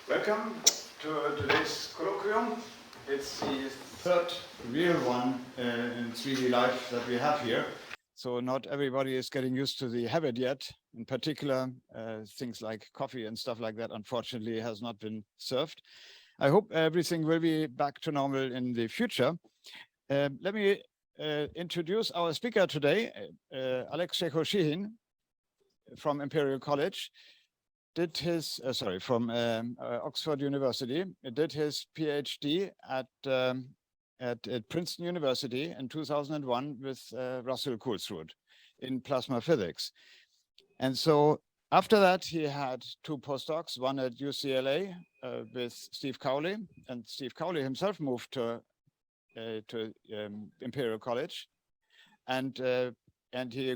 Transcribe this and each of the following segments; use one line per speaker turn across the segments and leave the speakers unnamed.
Welcome to today's colloquium. It's the third real one in 3D life that we have here. So not everybody is getting used to the habit yet. In particular, things like coffee and stuff like that, unfortunately, has not been served. I hope everything will be back to normal in the future. Let me introduce our speaker today, Alex Shekhoshihin from Imperial College. Did his from Oxford University. Did his PhD at Princeton University in 2001 with Russell Koolsrud in plasma physics. And so after that, he had two postdocs, one at UCLA with Steve Cowley, and Steve Cowley himself moved to Imperial College, and he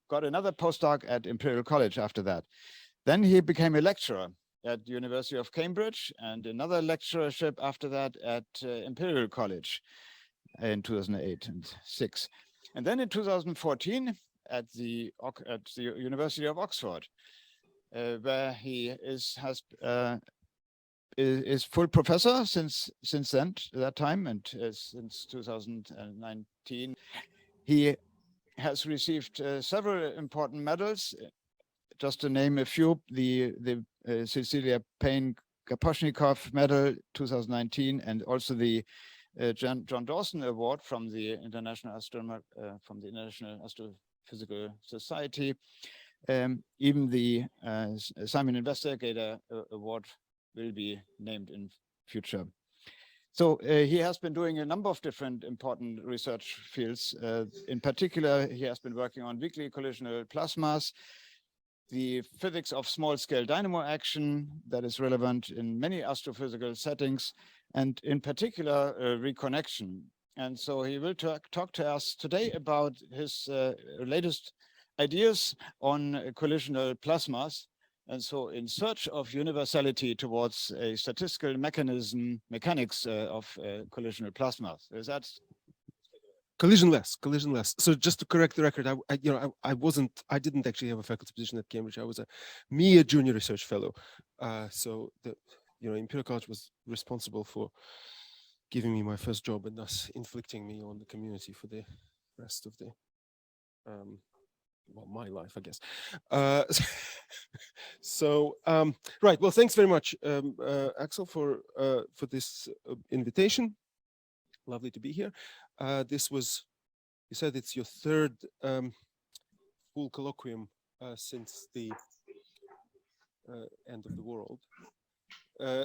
got another postdoc at Imperial College after that. Then he became a lecturer at the University of Cambridge and another lecturership after that at Imperial College in 2008 and 2006. And then in 2014 at the University of Oxford, where he is full professor since then, that time, and since 2019. He has received several important medals. Just to name a few, the Cecilia Payne-Gaposchnikoff Medal 2019, and also the John Dawson Award from the International Astrophysical Society. Even the Simon Investigator Award will be named in future. So he has been doing a number of different important research fields. In particular, he has been working on weakly collisional plasmas, the physics of small-scale dynamo action that is relevant in many astrophysical settings, and in particular, reconnection. And so he will talk to us today about his latest ideas on collisional plasmas. And so in search of universality towards a statistical mechanics of collisional plasmas. Is that?
Collisionless. So just to correct the record, I didn't actually have a faculty position at Cambridge. I was a mere junior research fellow. So the Imperial College was responsible for giving me my first job and thus inflicting me on the community for the rest of the my life, I guess. Right. Well, thanks very much, Axel, for this invitation. Lovely to be here. This was, you said it's your third full colloquium since the end of the world.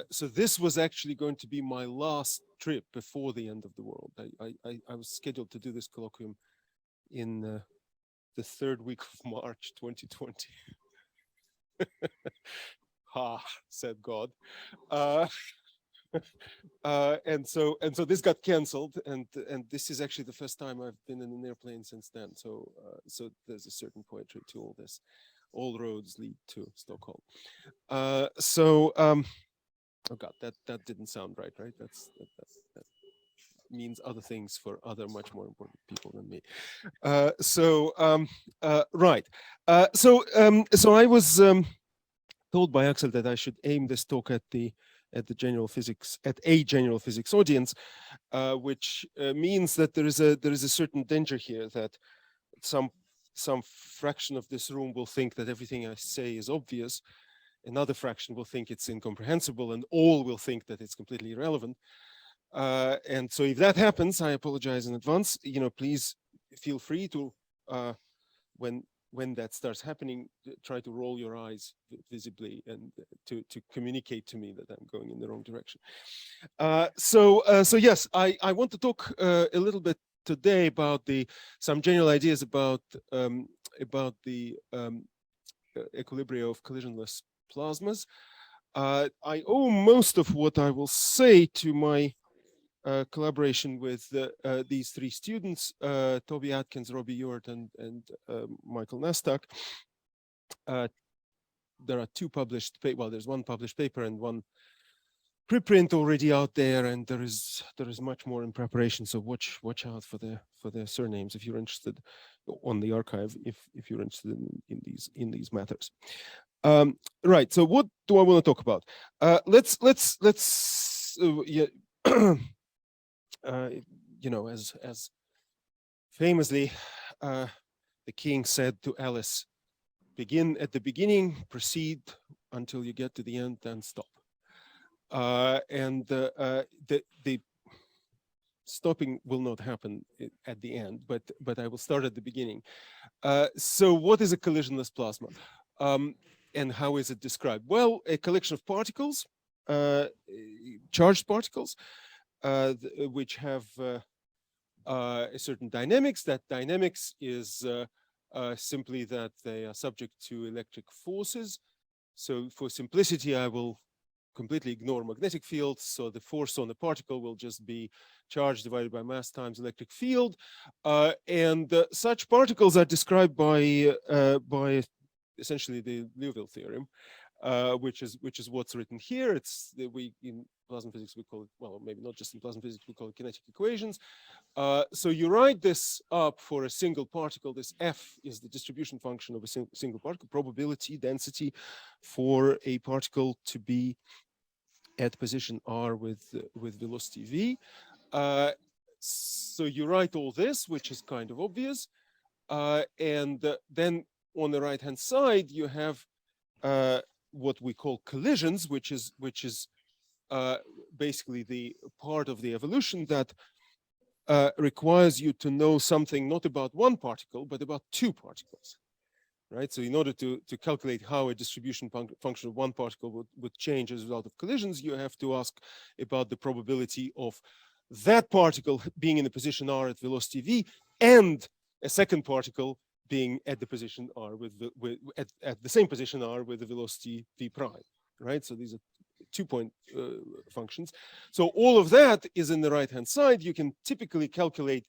So this was actually going to be my last trip before the end of the world. I was scheduled to do this colloquium in the third week of March 2020. Ha, said God. And so this got cancelled, and this is actually the first time I've been in an airplane since then. So there's a certain poetry to all this. All roads lead to Stockholm. Oh God, that didn't sound right? That means other things for other much more important people than me. Right. So I was told by Axel that I should aim this talk at a general physics audience, which means that there is a certain danger here that some fraction of this room will think that everything I say is obvious, another fraction will think it's incomprehensible, and all will think that it's completely irrelevant. And so if that happens, I apologize in advance. Please feel free to when that starts happening, try to roll your eyes visibly and to communicate to me that I'm going in the wrong direction. So yes, I want to talk a little bit today about some general ideas about the equilibria of collisionless plasmas. I owe most of what I will say to my collaboration with these three students, Toby Atkins, Robbie Ewart, and Michael Nastak. There are two published, there's one published paper and one preprint already out there, and there is much more in preparation. So watch out for their surnames if you're interested on the archive. If you're interested in these matters. Right. So what do I want to talk about? Let's yeah, as famously the king said to Alice, begin at the beginning, proceed until you get to the end, then stop. And the stopping will not happen at the end, but I will start at the beginning. So what is a collisionless plasma? And how is it described? Well, a collection of particles, charged particles, which have a certain dynamics. That dynamics is simply that they are subject to electric forces. So for simplicity, I will completely ignore magnetic fields. So the force on the particle will just be charge divided by mass times electric field. And such particles are described by essentially the Liouville theorem, which is what's written here. It's we in plasma physics we call it, well, maybe not just in plasma physics, we call it kinetic equations. So you write this up for a single particle. This F is the distribution function of a single particle, probability density for a particle to be at position R with velocity V. So you write all this, which is kind of obvious. And then on the right-hand side, you have what we call collisions, which is basically the part of the evolution that requires you to know something not about one particle, but about two particles, right? So in order to calculate how a distribution function of one particle would change as a result of collisions, you have to ask about the probability of that particle being in the position R at velocity V and a second particle being at the position R at the same position R with the velocity V prime, right? So these are 2-point functions. So all of that is in the right-hand side. You can typically calculate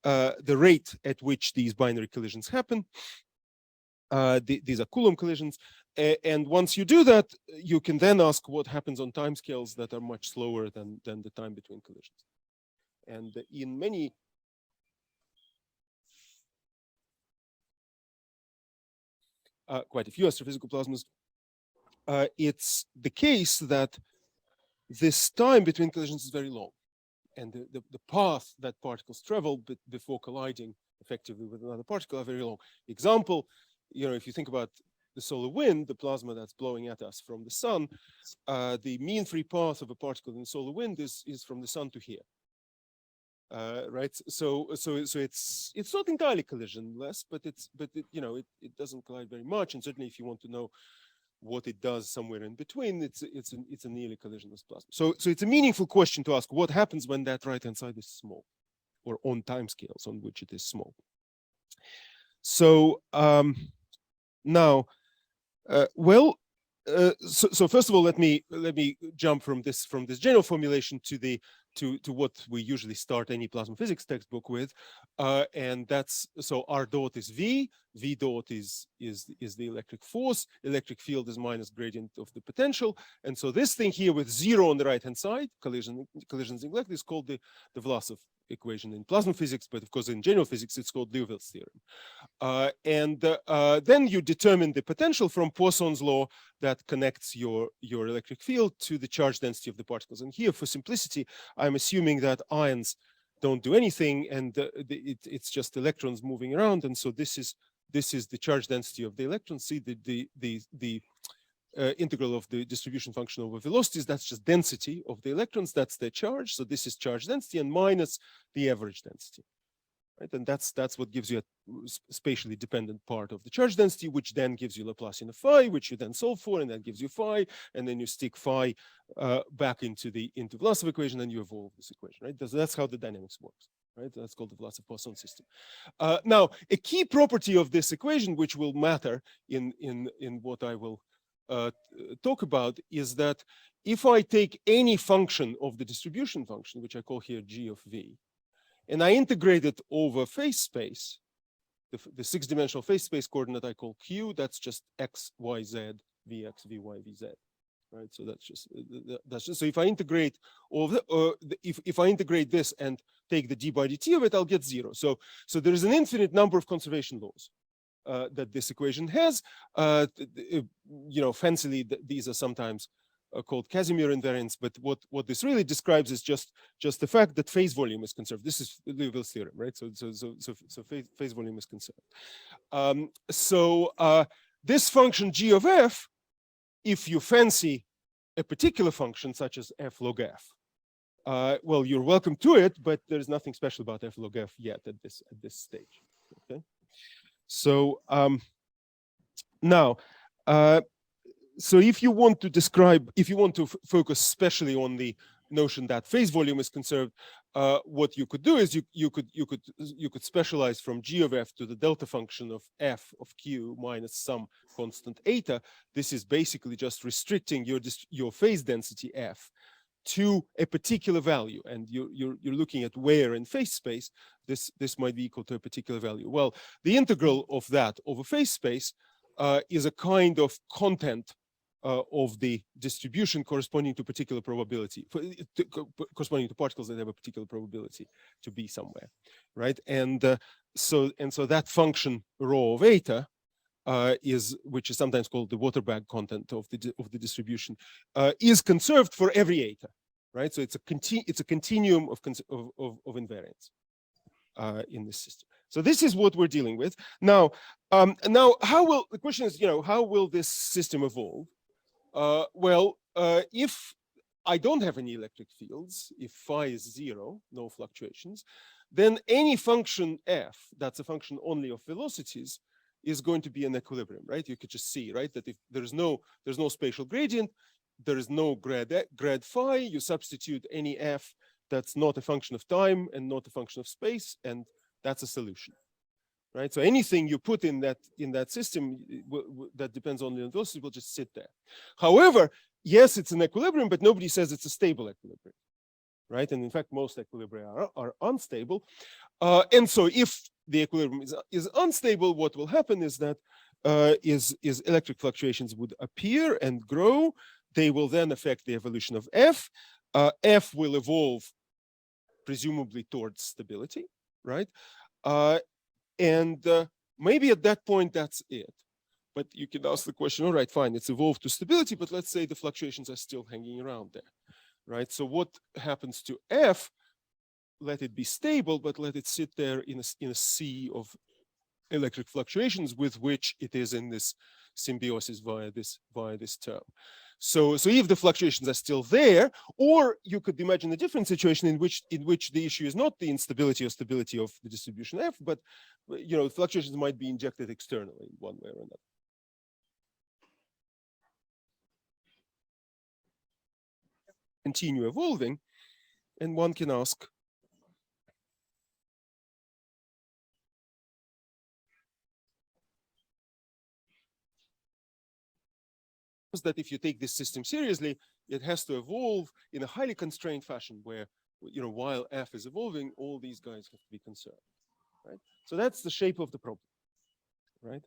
the rate at which these binary collisions happen. These are Coulomb collisions. And once you do that, you can then ask what happens on timescales that are much slower than the time between collisions. And in many quite a few astrophysical plasmas, it's the case that this time between collisions is very long, and the path that particles travel before colliding effectively with another particle are very long. Example, if you think about the solar wind, the plasma that's blowing at us from the sun, the mean free path of a particle in the solar wind is from the sun to here. Right, so it's not entirely collisionless, but it doesn't collide very much, and certainly if you want to know what it does somewhere in between, it's a nearly collisionless plasma. So it's a meaningful question to ask: what happens when that right-hand side is small, or on timescales on which it is small? So now, so first of all, let me jump from this general formulation to what we usually start any plasma physics textbook with, and that's, so R dot is V dot is the electric force, electric field is minus gradient of the potential, and so this thing here with 0 on the right hand side, collisions neglect, is called the Vlasov equation in plasma physics, but of course in general physics it's called Liouville's theorem. And then you determine the potential from Poisson's law that connects your electric field to the charge density of the particles. And here, for simplicity, I'm assuming that ions don't do anything, and it's just electrons moving around. And so this is the charge density of the electrons. See the integral of the distribution function over velocities, that's just density of the electrons, that's their charge. So this is charge density and minus the average density. Right? And that's what gives you a spatially dependent part of the charge density, which then gives you Laplacian of phi, which you then solve for, and that gives you phi, and then you stick phi back into Vlasov equation, and you evolve this equation. Right? That's how the dynamics works. Right? That's called the Vlasov-Poisson system. Now, a key property of this equation, which will matter in what I will talk about, is that if I take any function of the distribution function, which I call here g of v, and I integrate it over phase space, the 6-dimensional phase space coordinate I call q, that's just x, y, z, vx, vy, vz. Right, so that's just so if I integrate all of if I integrate this and take the d by dt of it, I'll get 0. So there is an infinite number of conservation laws. that this equation has. Fancily, these are sometimes called Casimir invariants, but what this really describes is just the fact that phase volume is conserved. This is Liouville's theorem, right? So phase volume is conserved. This function g of f, if you fancy a particular function such as f log f, well, you're welcome to it, but there's nothing special about f log f yet at this stage. Okay. So now, so if you want to focus especially on the notion that phase volume is conserved, what you could do is you could specialize from g of f to the delta function of f of q minus some constant eta. This is basically just restricting your phase density f to a particular value, and you're looking at where in phase space this might be equal to a particular value. Well, the integral of that over phase space is a kind of content of the distribution corresponding to particular probability, corresponding to particles that have a particular probability to be somewhere, right? And so that function rho of eta which is sometimes called the water bag content of the distribution, is conserved for every eta, right? So it's a continuum of invariance in this system. So this is what we're dealing with now. The question is, how will this system evolve? If I don't have any electric fields, if phi is 0, no fluctuations, then any function f that's a function only of velocities is going to be an equilibrium, right? You could just see, right, that if there's no spatial gradient, there is no grad phi. You substitute any f that's not a function of time and not a function of space, and that's a solution, right? So anything you put in that system that depends only on velocity will just sit there. However, yes, it's an equilibrium, but nobody says it's a stable equilibrium, right? And in fact, most equilibria are unstable. And so if the equilibrium is unstable, what will happen is that electric fluctuations would appear and grow. They will then affect the evolution of f. F will evolve presumably towards stability, right? Maybe at that point, that's it. But you can ask the question, all right, fine, it's evolved to stability, but let's say the fluctuations are still hanging around there, right? So what happens to f? Let it be stable, but let it sit there in a sea of electric fluctuations with which it is in this symbiosis via this term. So if the fluctuations are still there, or you could imagine a different situation in which the issue is not the instability or stability of the distribution f, but fluctuations might be injected externally in one way or another. Continue evolving, and one can ask, that if you take this system seriously, it has to evolve in a highly constrained fashion where, while f is evolving, all these guys have to be conserved, right? So that's the shape of the problem, right?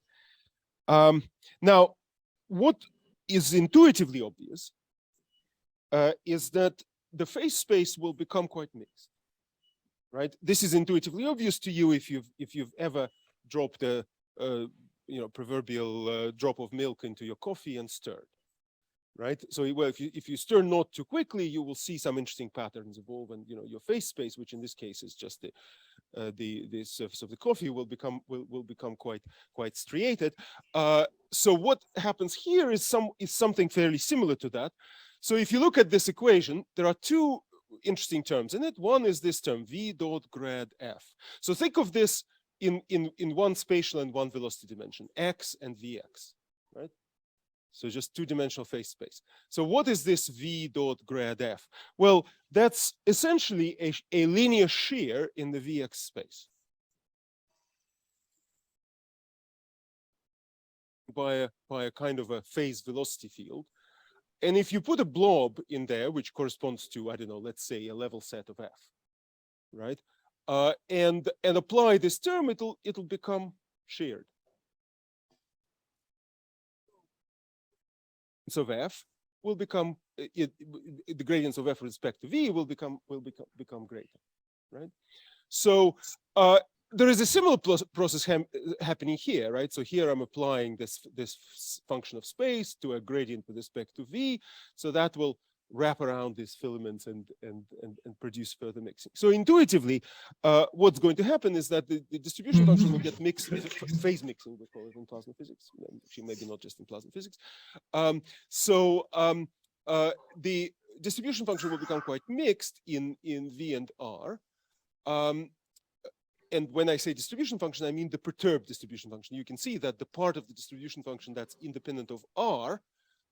Now, what is intuitively obvious is that the phase space will become quite mixed, right? This is intuitively obvious to you if you've ever dropped a proverbial drop of milk into your coffee and stirred, right? So well, if you stir not too quickly, you will see some interesting patterns evolve, and your phase space, which in this case is just the surface of the coffee, will become quite striated. So what happens here is something fairly similar to that. So if you look at this equation, there are two interesting terms in it. One is this term v dot grad f. So think of this in one spatial and one velocity dimension, x and vx, right? So just two-dimensional phase space. So what is this v dot grad f? Well, that's essentially a linear shear in the vx space by a kind of a phase velocity field. And if you put a blob in there, which corresponds to, I don't know, let's say a level set of f, right? And apply this term, it'll become sheared. So of f will become the gradients of f with respect to v will become greater, right? So there is a similar process happening here, right? So here I'm applying this function of space to a gradient with respect to v, so that will wrap around these filaments and produce further mixing. So intuitively, what's going to happen is that the distribution function will get mixed, phase mixing, we call it in plasma physics, actually maybe not just in plasma physics. The distribution function will become quite mixed in V and R. And when I say distribution function, I mean the perturbed distribution function. You can see that the part of the distribution function that's independent of R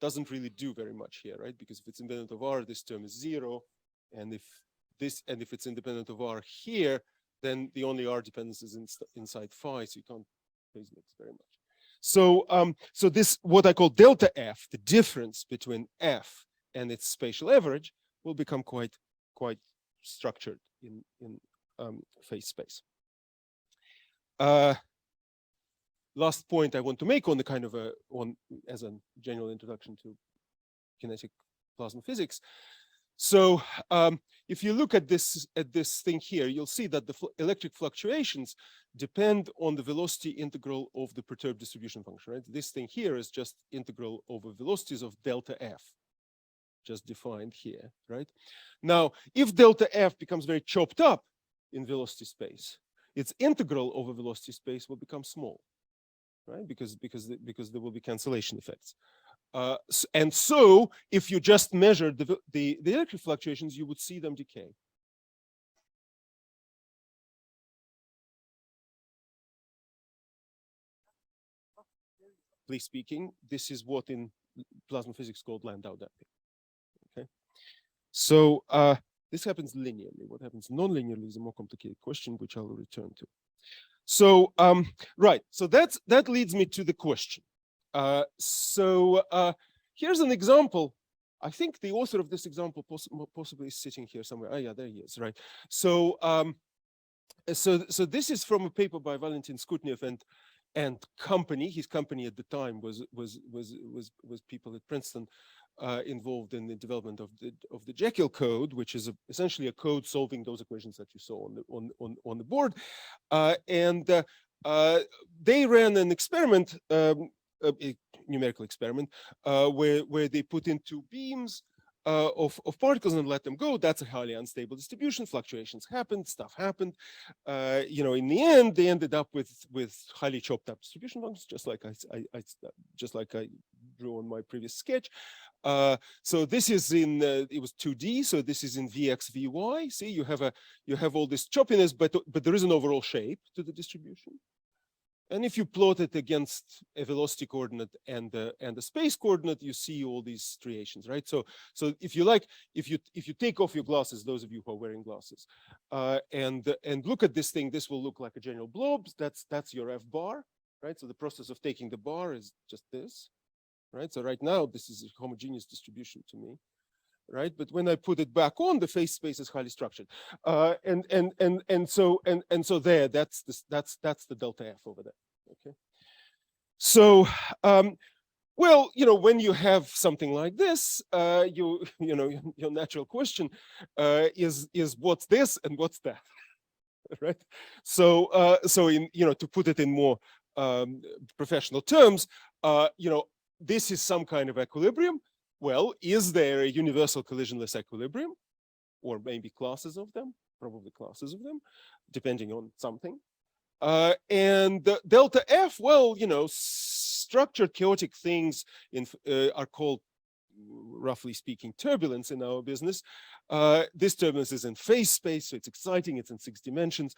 doesn't really do very much here, right? Because if it's independent of R, this term is 0. And if it's independent of R here, then the only R dependence is inside phi, so you can't phase mix very much. So, so this, what I call delta F, the difference between F and its spatial average, will become quite structured in phase space. Last point I want to make on the kind of as a general introduction to kinetic plasma physics. So if you look at this thing here, you'll see that the electric fluctuations depend on the velocity integral of the perturbed distribution function, right? This thing here is just integral over velocities of delta F, just defined here, right? Now, if delta F becomes very chopped up in velocity space, its integral over velocity space will become small, right? Because there will be cancellation effects. And so if you just measure the electric fluctuations, you would see them decay. Please speaking, this is what in plasma physics called Landau damping. Okay. So this happens linearly. What happens non-linearly is a more complicated question, which I'll return to. So right, so that leads me to the question. Here's an example. I think the author of this example possibly is sitting here somewhere. Oh yeah, there he is, right? So so this is from a paper by Valentin Skutnev and company. His company at the time was people at Princeton involved in the development of the Jekyll code, which is essentially a code solving those equations that you saw on the board. They ran an experiment, a numerical experiment, where they put in two beams of particles and let them go. That's a highly unstable distribution. Fluctuations happened, stuff happened. In the end, they ended up with highly chopped up distribution functions, just like I drew on my previous sketch. So this is in it was 2D, so this is in Vx Vy. See, you have all this choppiness, but there is an overall shape to the distribution. And if you plot it against a velocity coordinate and the space coordinate, you see all these striations, right? So if you like, if you take off your glasses, those of you who are wearing glasses, and look at this thing, this will look like a general blob. That's your F bar, right? So the process of taking the bar is just this, right? So right now this is a homogeneous distribution to me, right? But when I put it back on, the phase space is highly structured, and so there, that's the delta F over there. Okay. So well, when you have something like this, your natural question is what's this and what's that, right? So in to put it in more professional terms, this is some kind of equilibrium. Well, is there a universal collisionless equilibrium, or maybe classes of them? Probably classes of them, depending on something. And delta F, well, structured chaotic things are called, roughly speaking, turbulence in our business. This turbulence is in phase space, so it's exciting. It's in 6 dimensions.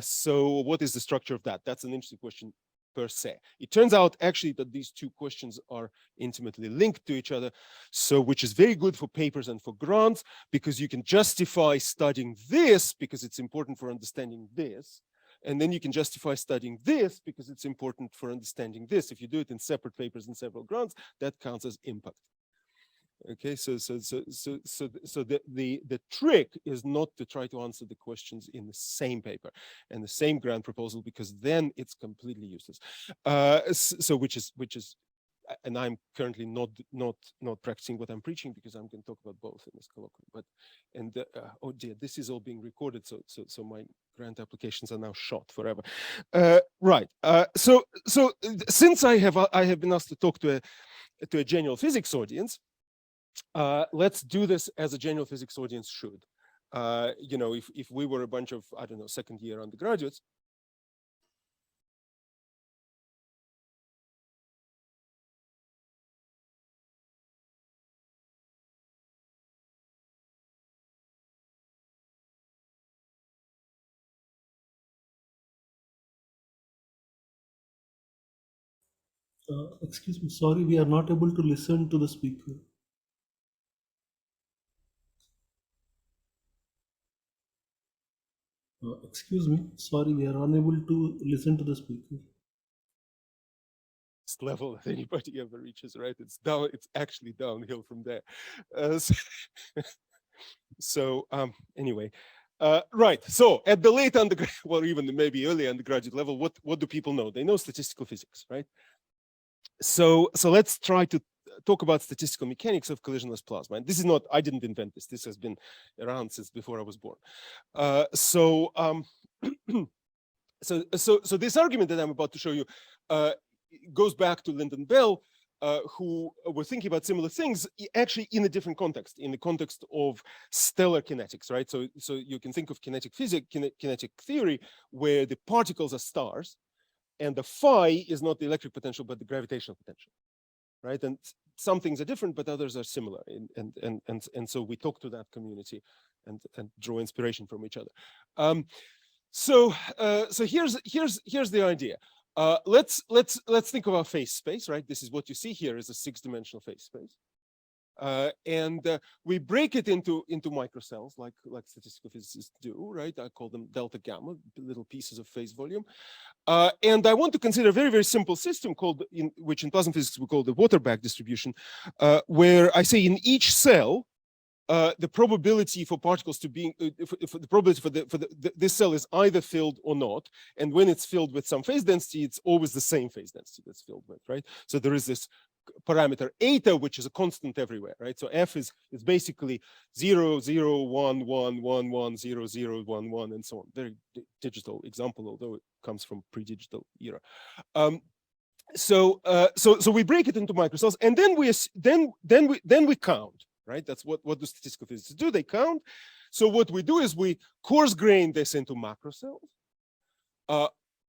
So what is the structure of that? That's an interesting question per se. It turns out actually that these two questions are intimately linked to each other, so which is very good for papers and for grants, because you can justify studying this because it's important for understanding this, and then you can justify studying this because it's important for understanding this. If you do it in separate papers and several grants, that counts as impact. Okay, so the trick is not to try to answer the questions in the same paper and the same grant proposal, because then it's completely useless. So which is and I'm currently not practicing what I'm preaching, because I'm going to talk about both in this colloquium. But oh dear, this is all being recorded, so my grant applications are now shot forever. Right. So since I have been asked to talk to a general physics audience, let's do this as a general physics audience should. You know, if we were a bunch of, I don't know, second-year undergraduates.
Excuse me, sorry, we are not able to listen to the speaker. Excuse me, sorry, we are unable to listen to the speaker.
Level that anybody ever reaches, right? It's down. It's actually downhill from there. So anyway, right. So at the late undergraduate, well, even maybe early undergraduate level, what do people know? They know statistical physics, right? So let's try to talk about statistical mechanics of collisionless plasma. And this is not, I didn't invent this. This has been around since before I was born. So this argument that I'm about to show you goes back to Lyndon Bell, who were thinking about similar things, actually in a different context, in the context of stellar kinetics, right? So you can think of kinetic physics, kinetic theory, where the particles are stars, and the phi is not the electric potential, but the gravitational potential, right? And some things are different, but others are similar. And so we talk to that community and draw inspiration from each other. So here's the idea. Let's think about phase space, right? This is what you see here is a 6-dimensional phase space. And we break it into microcells, like statistical physicists do, right? I call them delta gamma, little pieces of phase volume. And I want to consider a very, very simple system called, which in plasma physics we call the water-bag distribution, where I say in each cell, the probability for particles to be, for the probability for this cell is either filled or not. And when it's filled with some phase density, it's always the same phase density that's filled with, right? So there is this parameter eta, which is a constant everywhere, right? So F is basically 0, 0, 1, 1, 1, 1, 0, 0, 1, 1, and so on. Very digital example, although it comes from pre-digital era. So we break it into microcells, and then we count. Right? That's what do statistical physicists do. They count. So what we do is we coarse grain this into macrocells,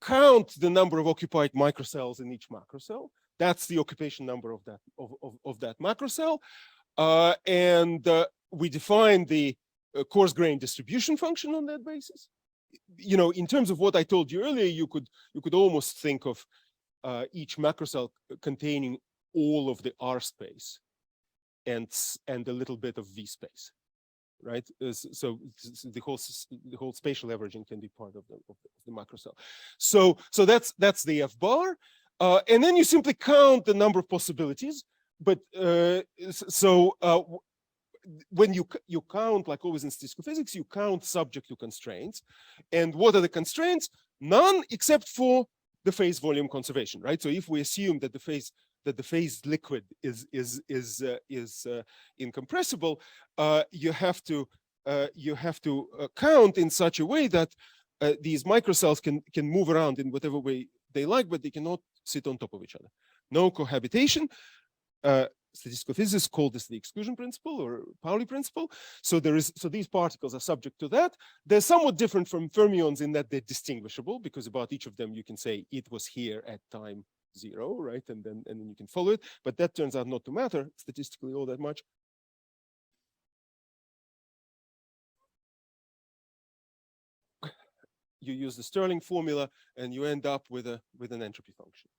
count the number of occupied microcells in each macrocell. That's the occupation number of that macrocell, and we define the coarse grain distribution function on that basis. You know, in terms of what I told you earlier, you could almost think of each macrocell containing all of the R space and a little bit of V space, right? So the whole spatial averaging can be part of the macrocell. So that's the F bar, and then you simply count the number of possibilities. But when you count, like always in statistical physics, you count subject to constraints. And what are the constraints? None except for the phase volume conservation, right? So if we assume that the phase liquid is incompressible, you have to count in such a way that these microcells can move around in whatever way they like, but they cannot sit on top of each other. No cohabitation. Statistical physicists call this the exclusion principle or Pauli principle. So these particles are subject to that. They're somewhat different from fermions in that they're distinguishable, because about each of them you can say it was here at time 0, right? And then you can follow it. But that turns out not to matter statistically all that much. You use the Stirling formula and you end up with an entropy function.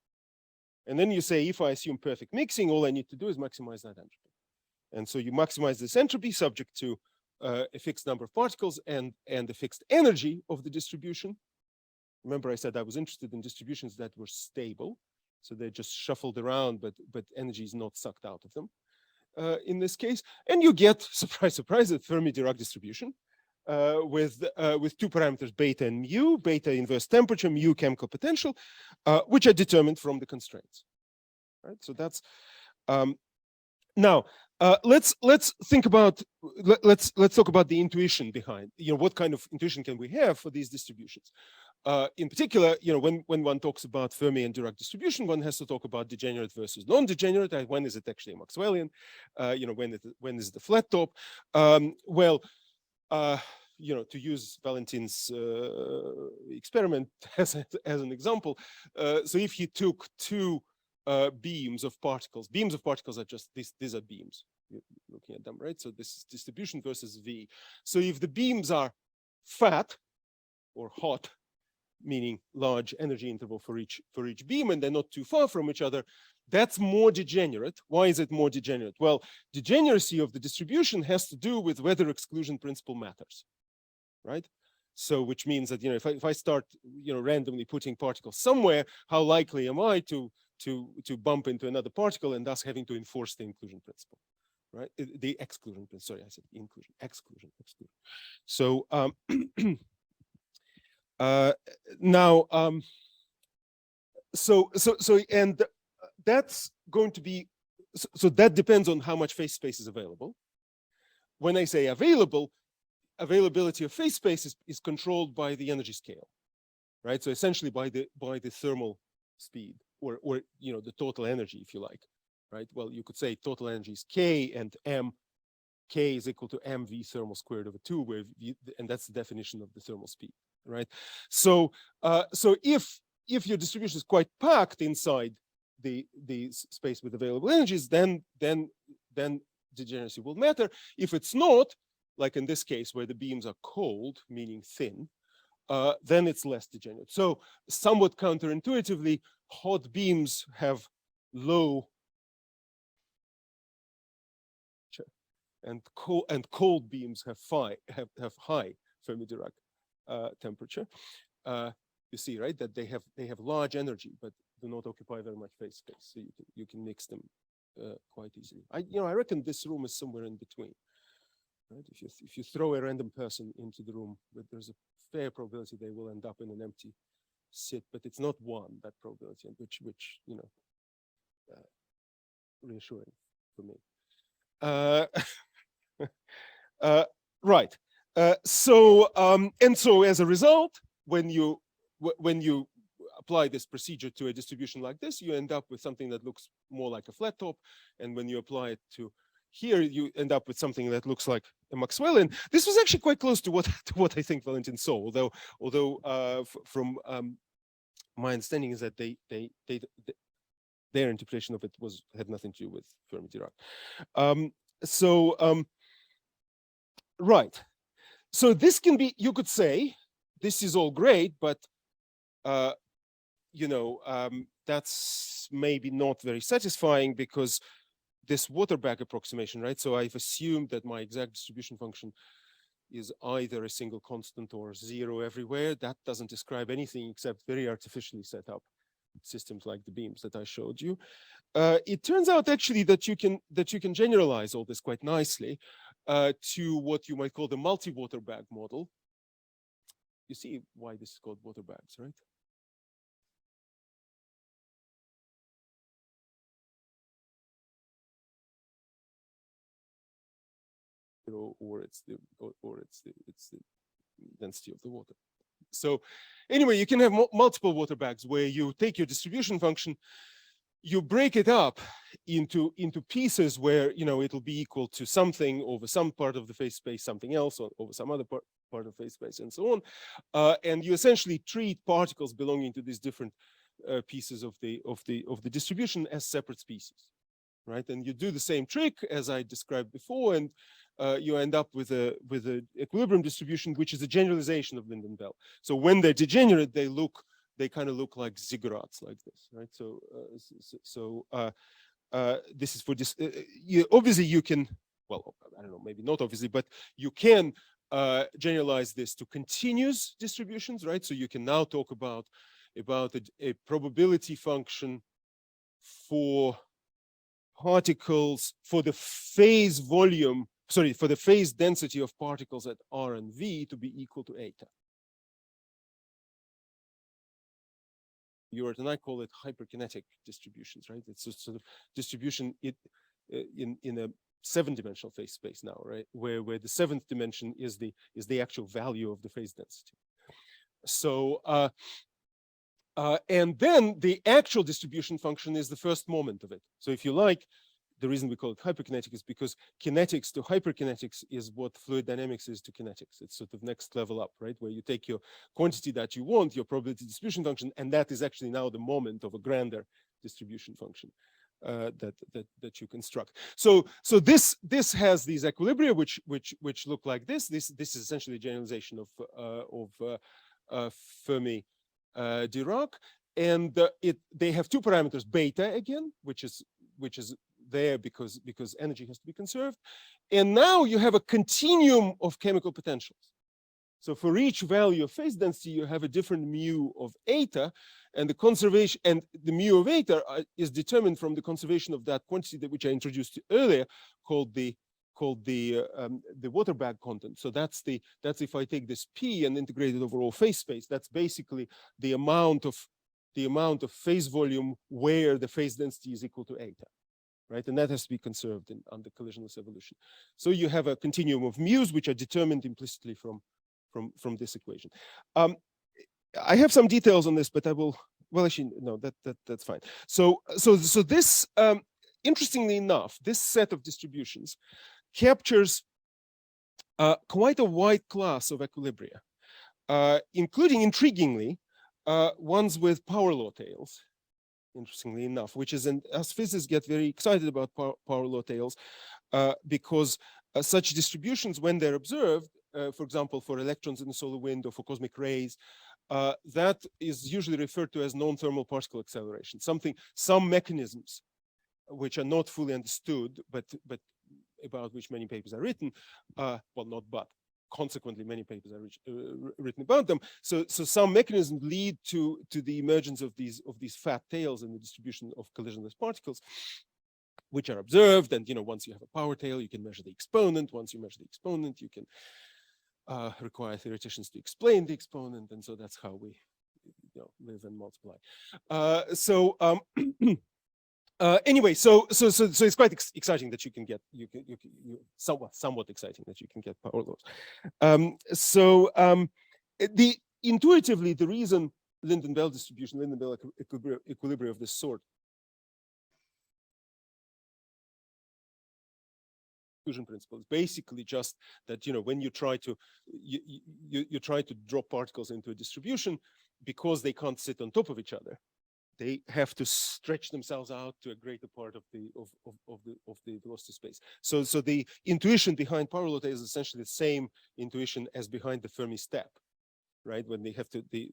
And then you say, if I assume perfect mixing, all I need to do is maximize that entropy. And so you maximize this entropy subject to a fixed number of particles and a fixed energy of the distribution. Remember, I said I was interested in distributions that were stable. So they're just shuffled around, but energy is not sucked out of them in this case. And you get, surprise, surprise, a Fermi-Dirac distribution with 2 parameters, beta and mu, beta inverse temperature, mu chemical potential, which are determined from the constraints. right? So that's now let's think about let's talk about the intuition behind, what kind of intuition can we have for these distributions. In particular, when one talks about Fermi and Dirac distribution, one has to talk about degenerate versus non-degenerate. When is it actually a Maxwellian? When is the flat top? Well, to use Valentin's experiment as an example, so if you took two beams of particles are just these are beams. You're looking at them, right? So this is distribution versus V. So if the beams are fat or hot, meaning large energy interval for each beam, and they're not too far from each other, that's more degenerate. Why is it more degenerate? Well, degeneracy of the distribution has to do with whether exclusion principle matters, right? So which means that if I start randomly putting particles somewhere, how likely am I to bump into another particle and thus having to enforce the inclusion principle, right? The exclusion principle. Sorry, I said inclusion, exclusion. So now, and that's going to be, so that depends on how much phase space is available. When I say availability of phase space is controlled by the energy scale, right? So essentially by the thermal speed or the total energy, if you like, right? Well, you could say total energy is K, and K is equal to mv thermal squared over 2, where and that's the definition of the thermal speed, right? So if your distribution is quite packed inside the space with available energies, then degeneracy will matter. If it's not, like in this case where the beams are cold, meaning thin, then it's less degenerate. So somewhat counterintuitively, hot beams have low and cold beams have high Fermi-Dirac temperature. You see, right, that they have large energy, but do not occupy very much phase space. So you can mix them quite easily. I reckon this room is somewhere in between. Right? If you throw a random person into the room, but there's a fair probability they will end up in an empty sit, but it's not one, that probability, which reassuring for me. Right. So as a result, when you apply this procedure to a distribution like this, you end up with something that looks more like a flat top, and when you apply it to here, you end up with something that looks like a Maxwellian. This was actually quite close to what I think Valentin saw, although from my understanding is that their interpretation of it had nothing to do with Fermi-Dirac. Right. So this can be, you could say, this is all great, but that's maybe not very satisfying, because this Waterback approximation, right? So I've assumed that my exact distribution function is either a single constant or 0 everywhere. That doesn't describe anything except very artificially set up systems like the beams that I showed you. It turns out actually that you can generalize all this quite nicely to what you might call the multi-Waterback model. You see why this is called Waterbacks, right? Or it's the density of the water. So anyway, you can have multiple Waterbacks where you take your distribution function, you break it up into pieces where it'll be equal to something over some part of the phase space, something else over some other part of phase space, and so on. And you essentially treat particles belonging to these different pieces of the distribution as separate species, right? And you do the same trick as I described before, and you end up with a equilibrium distribution, which is a generalization of Lynden-Bell. So when they're degenerate, they kind of look like ziggurats like this, right? So this is for this. Obviously, you can, well, I don't know, maybe not obviously, but you can generalize this to continuous distributions, right? So you can now talk about a probability function for particles, for the phase volume, sorry, for the phase density of particles at R and V to be equal to eta. Ewart and I call it hyperkinetic distributions, right? It's a sort of distribution in a 7-dimensional phase space now, right? Where the 7th dimension is the actual value of the phase density. So and then the actual distribution function is the first moment of it. So if you like, the reason we call it hyperkinetic is because kinetics to hyperkinetics is what fluid dynamics is to kinetics. It's sort of next level up, right? Where you take your quantity that you want, your probability distribution function, and that is actually now the moment of a grander distribution function that you construct. So this has these equilibria which look like this. This is essentially a generalization of Fermi Dirac, and they have 2 parameters: beta again, which is there because energy has to be conserved, and now you have a continuum of chemical potentials. So for each value of phase density, you have a different mu of eta, and the conservation and the mu of eta is determined from the conservation of that quantity which I introduced earlier, called the water bag content. So that's if I take this P and integrate it over all phase space, that's basically the amount of phase volume where the phase density is equal to eta, right? And that has to be conserved under collisionless evolution. So you have a continuum of mu's which are determined implicitly from this equation. I have some details on this, but I will. Well, actually, no, that's fine. So this, interestingly enough, this set of distributions captures quite a wide class of equilibria, including, intriguingly, ones with power law tails. Interestingly enough, which is, as physicists get very excited about power law tails, because such distributions, when they're observed, for example, for electrons in the solar wind or for cosmic rays, that is usually referred to as non-thermal particle acceleration. Some mechanisms which are not fully understood, but about which many papers are written. Well, not but. Consequently, many papers are written about them. So some mechanisms lead to the emergence of these fat tails in the distribution of collisionless particles, which are observed. And once you have a power tail, you can measure the exponent. Once you measure the exponent, you can require theoreticians to explain the exponent, and so that's how we live and multiply. Anyway, so it's quite exciting that you can get somewhat exciting that you can get power laws. Intuitively, the reason Lyndon-Bell distribution, Lyndon-Bell equilibria of this sort, diffusion principle is basically just that when you try to drop particles into a distribution, because they can't sit on top of each other, they have to stretch themselves out to a greater part of the velocity space. So the intuition behind power law is essentially the same intuition as behind the Fermi step, right? When they have to the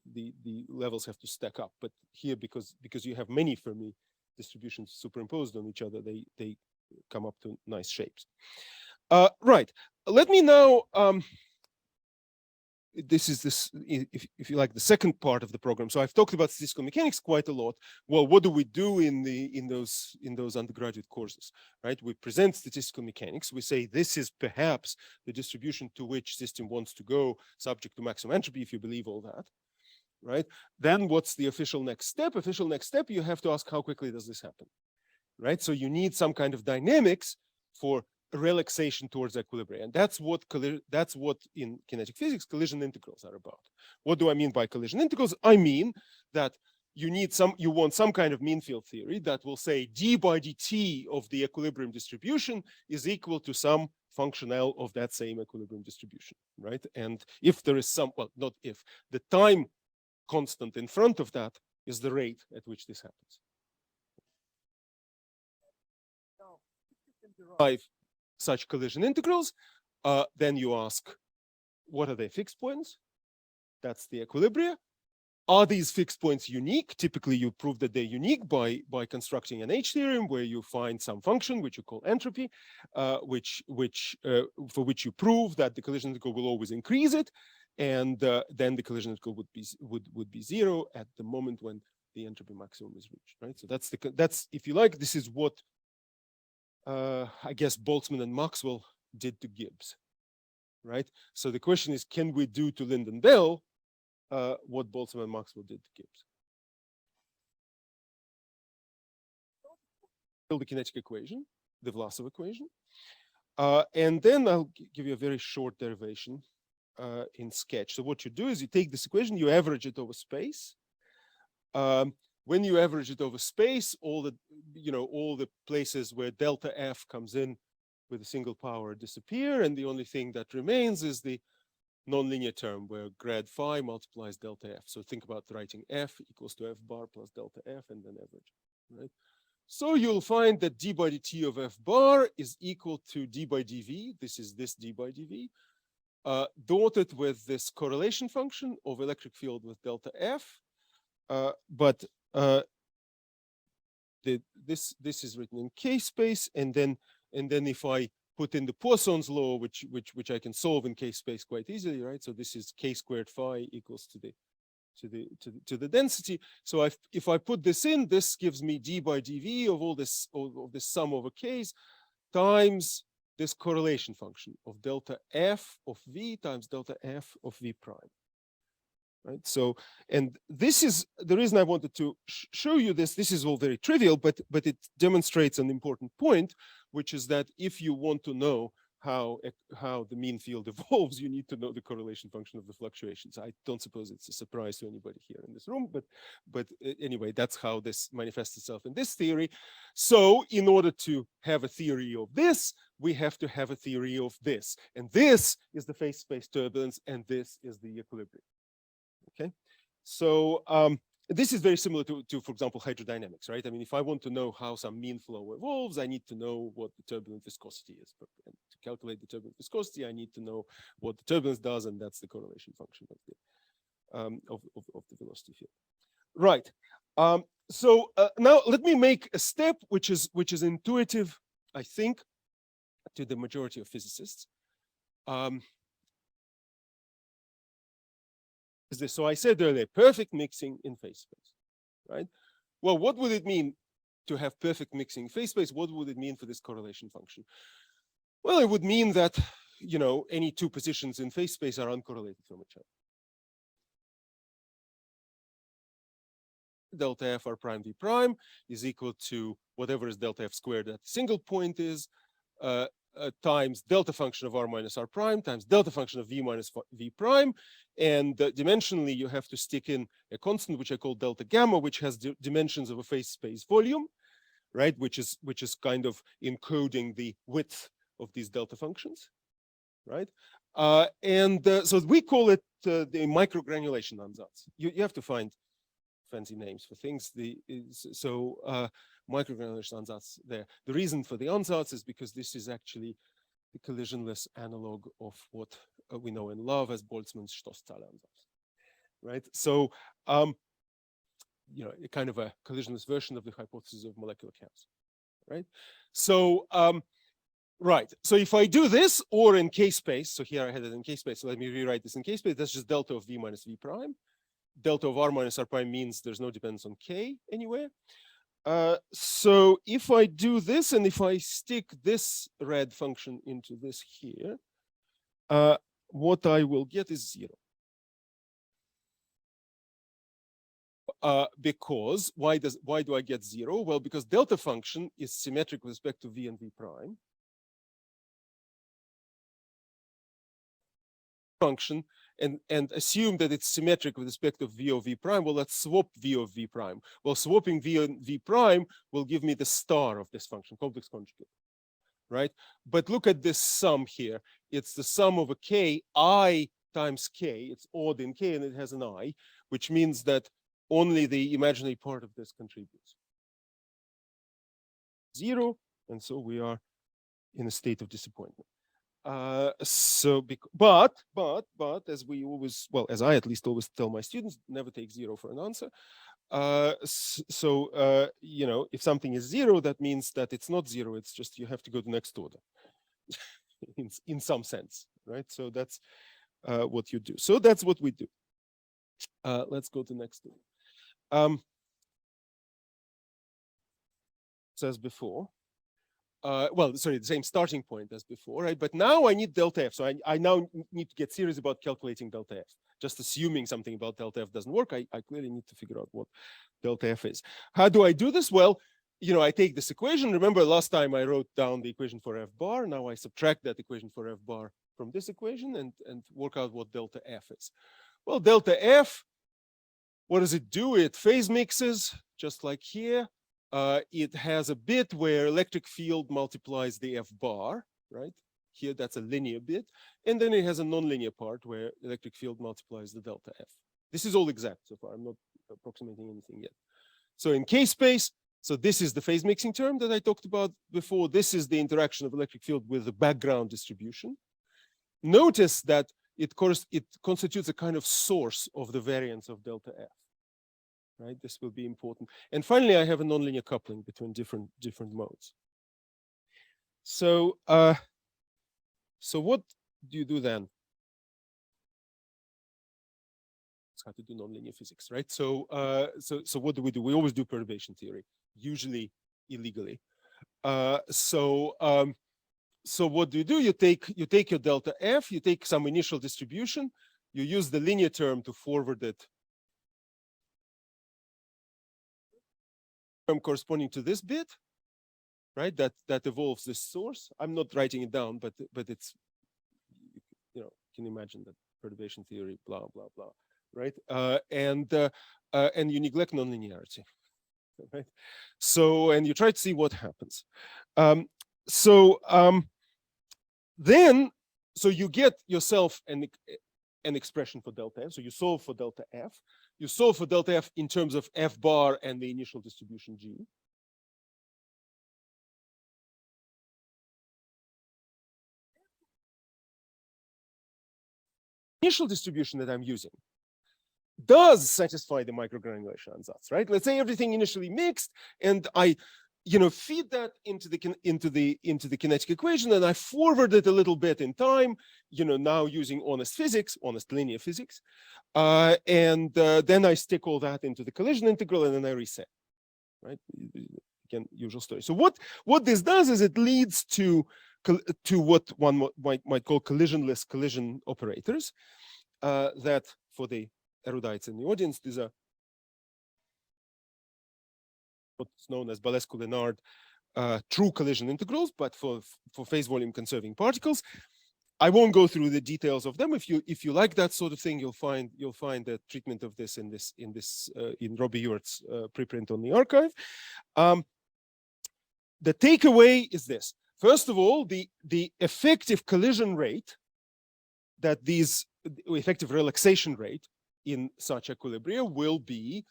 levels have to stack up. But here, because you have many Fermi distributions superimposed on each other, they come up to nice shapes. Right. Let me now. This is if you like, the second part of the program. So I've talked about statistical mechanics quite a lot. Well, what do we do in those undergraduate courses, right? We present statistical mechanics. We say this is perhaps the distribution to which system wants to go, subject to maximum entropy, if you believe all that, right? Then what's the official next step? Official next step, you have to ask how quickly does this happen, right? So you need some kind of dynamics for relaxation towards equilibrium, and that's what in kinetic physics collision integrals are about. What do I mean by collision integrals? I mean that you want some kind of mean field theory that will say d by dt of the equilibrium distribution is equal to some function L of that same equilibrium distribution, right? And if there is some, well, not if, the time constant in front of that is the rate at which this happens. Now, if you can derive such collision integrals, then you ask, what are their fixed points? That's the equilibria. Are these fixed points unique? Typically, you prove that they're unique by constructing an H theorem where you find some function which you call entropy, for which you prove that the collision integral will always increase it, and then the collision integral would be zero at the moment when the entropy maximum is reached, right? So that's if you like, this is what I guess Boltzmann and Maxwell did to Gibbs, right? So the question is, can we do to Lyndon-Bell what Boltzmann and Maxwell did to Gibbs? the kinetic equation, the Vlasov equation. And then I'll give you a very short derivation in Sketch. So what you do is you take this equation, you average it over space. When you average it over space, all the places where delta F comes in with a single power disappear, and the only thing that remains is the nonlinear term where grad phi multiplies delta F. So think about writing F equals to F bar plus delta F and then average, right? So you'll find that d by dt of F bar is equal to d by dv. This is this d by dv, dotted with this correlation function of electric field with delta F. But this is written in K space, and then if I put in the Poisson's law, which I can solve in K space quite easily, right? So this is K squared phi equals to the density. So if I put this in, this gives me d by dv of all this of this sum over k's times this correlation function of delta F of v times delta F of v prime. Right. So, and this is the reason I wanted to show you this. This is all very trivial, but it demonstrates an important point, which is that if you want to know how the mean field evolves, you need to know the correlation function of the fluctuations. I don't suppose it's a surprise to anybody here in this room, but anyway, that's how this manifests itself in this theory. So, in order to have a theory of this, we have to have a theory of this, and this is the phase space turbulence, and this is the equilibrium. Okay, so this is very similar to, for example, hydrodynamics, right? I mean, if I want to know how some mean flow evolves, I need to know what the turbulent viscosity is. And to calculate the turbulent viscosity, I need to know what the turbulence does, and that's the correlation function of the velocity field. Right. So now let me make a step which is intuitive, I think, to the majority of physicists. Is this? So I said earlier, perfect mixing in phase space, right? Well, what would it mean to have perfect mixing in phase space? What would it mean for this correlation function? Well, it would mean that, any two positions in phase space are uncorrelated from each other. Delta F R prime V prime is equal to whatever is delta F squared at a single point is, times delta function of R minus R prime times delta function of V minus V prime. And dimensionally, you have to stick in a constant, which I call delta gamma, which has dimensions of a phase space volume, right? Which is kind of encoding the width of these delta functions, right? So we call it the microgranulation ansatz. You have to find fancy names for things. Microgranulation ansatz there. The reason for the ansatz is because this is actually the collisionless analog of what we know and love as Boltzmann's Stoßzahl ansatz, right? So, a kind of a collisionless version of the hypothesis of molecular chaos, right? So, right. So if I do this, or in K space, so here I had it in K space, so let me rewrite this in K space. That's just delta of V minus V prime. Delta of R minus R prime means there's no dependence on K anywhere. So if I do this, and if I stick this red function into this here, what I will get is 0. Because why do I get 0? Well, because delta function is symmetric with respect to V and V prime. Function and assume that it's symmetric with respect to V of V prime. Well, let's swap V of V prime. Well, swapping V and V prime will give me the star of this function, complex conjugate, right? But look at this sum here. It's the sum of a K, I times K. It's odd in K and it has an I, which means that only the imaginary part of this contributes. 0, and so we are in a state of disappointment. But as we always, well, as I at least always tell my students, never take 0 for an answer. If something is 0, that means that it's not 0. It's just you have to go to next order, in some sense, right? So that's what you do. So that's what we do. Let's go to next order. As before. The same starting point as before, right? But now I need delta F. So I now need to get serious about calculating delta F. Just assuming something about delta F doesn't work, I clearly need to figure out what delta F is. How do I do this? Well, I take this equation. Remember last time I wrote down the equation for F bar. Now I subtract that equation for F bar from this equation and work out what delta F is. Well, delta F, what does it do? It phase mixes, just like here. It has a bit where electric field multiplies the F bar, right? Here, that's a linear bit. And then it has a nonlinear part where electric field multiplies the delta F. This is all exact so far. I'm not approximating anything yet. So in K space, so this is the phase mixing term that I talked about before. This is the interaction of electric field with the background distribution. Notice that it constitutes a kind of source of the variance of delta F. Right, this will be important. And finally, I have a nonlinear coupling between different modes. So, so what do you do then? It's hard to do nonlinear physics, right? So, so what do? We always do perturbation theory, usually illegally. So what do? You take your delta F, you take some initial distribution, you use the linear term to forward it. Corresponding to this bit, right? That evolves this source. I'm not writing it down, but it's, can you imagine that perturbation theory, blah blah blah, right? And you neglect nonlinearity, right? So and you try to see what happens. Then you get yourself an expression for delta F. So you solve for delta F. You solve for delta F in terms of F bar and the initial distribution G. Initial distribution that I'm using does satisfy the microgranulation ansatz, right? Let's say everything initially mixed, and I, feed that into the kinetic equation, and I forward it a little bit in time, now using honest physics, honest linear physics, and then I stick all that into the collision integral, and then I reset, right? Again, usual story. So what this does is it leads to what one might call collisionless collision operators. That for the erudites in the audience, these are what's known as Balescu-Lenard true collision integrals, but for phase volume conserving particles. I won't go through the details of them. If you like that sort of thing, you'll find the treatment of this in Robbie Ewert's preprint on the archive. The takeaway is this: first of all, the effective collision rate, that these effective relaxation rate in such equilibria will be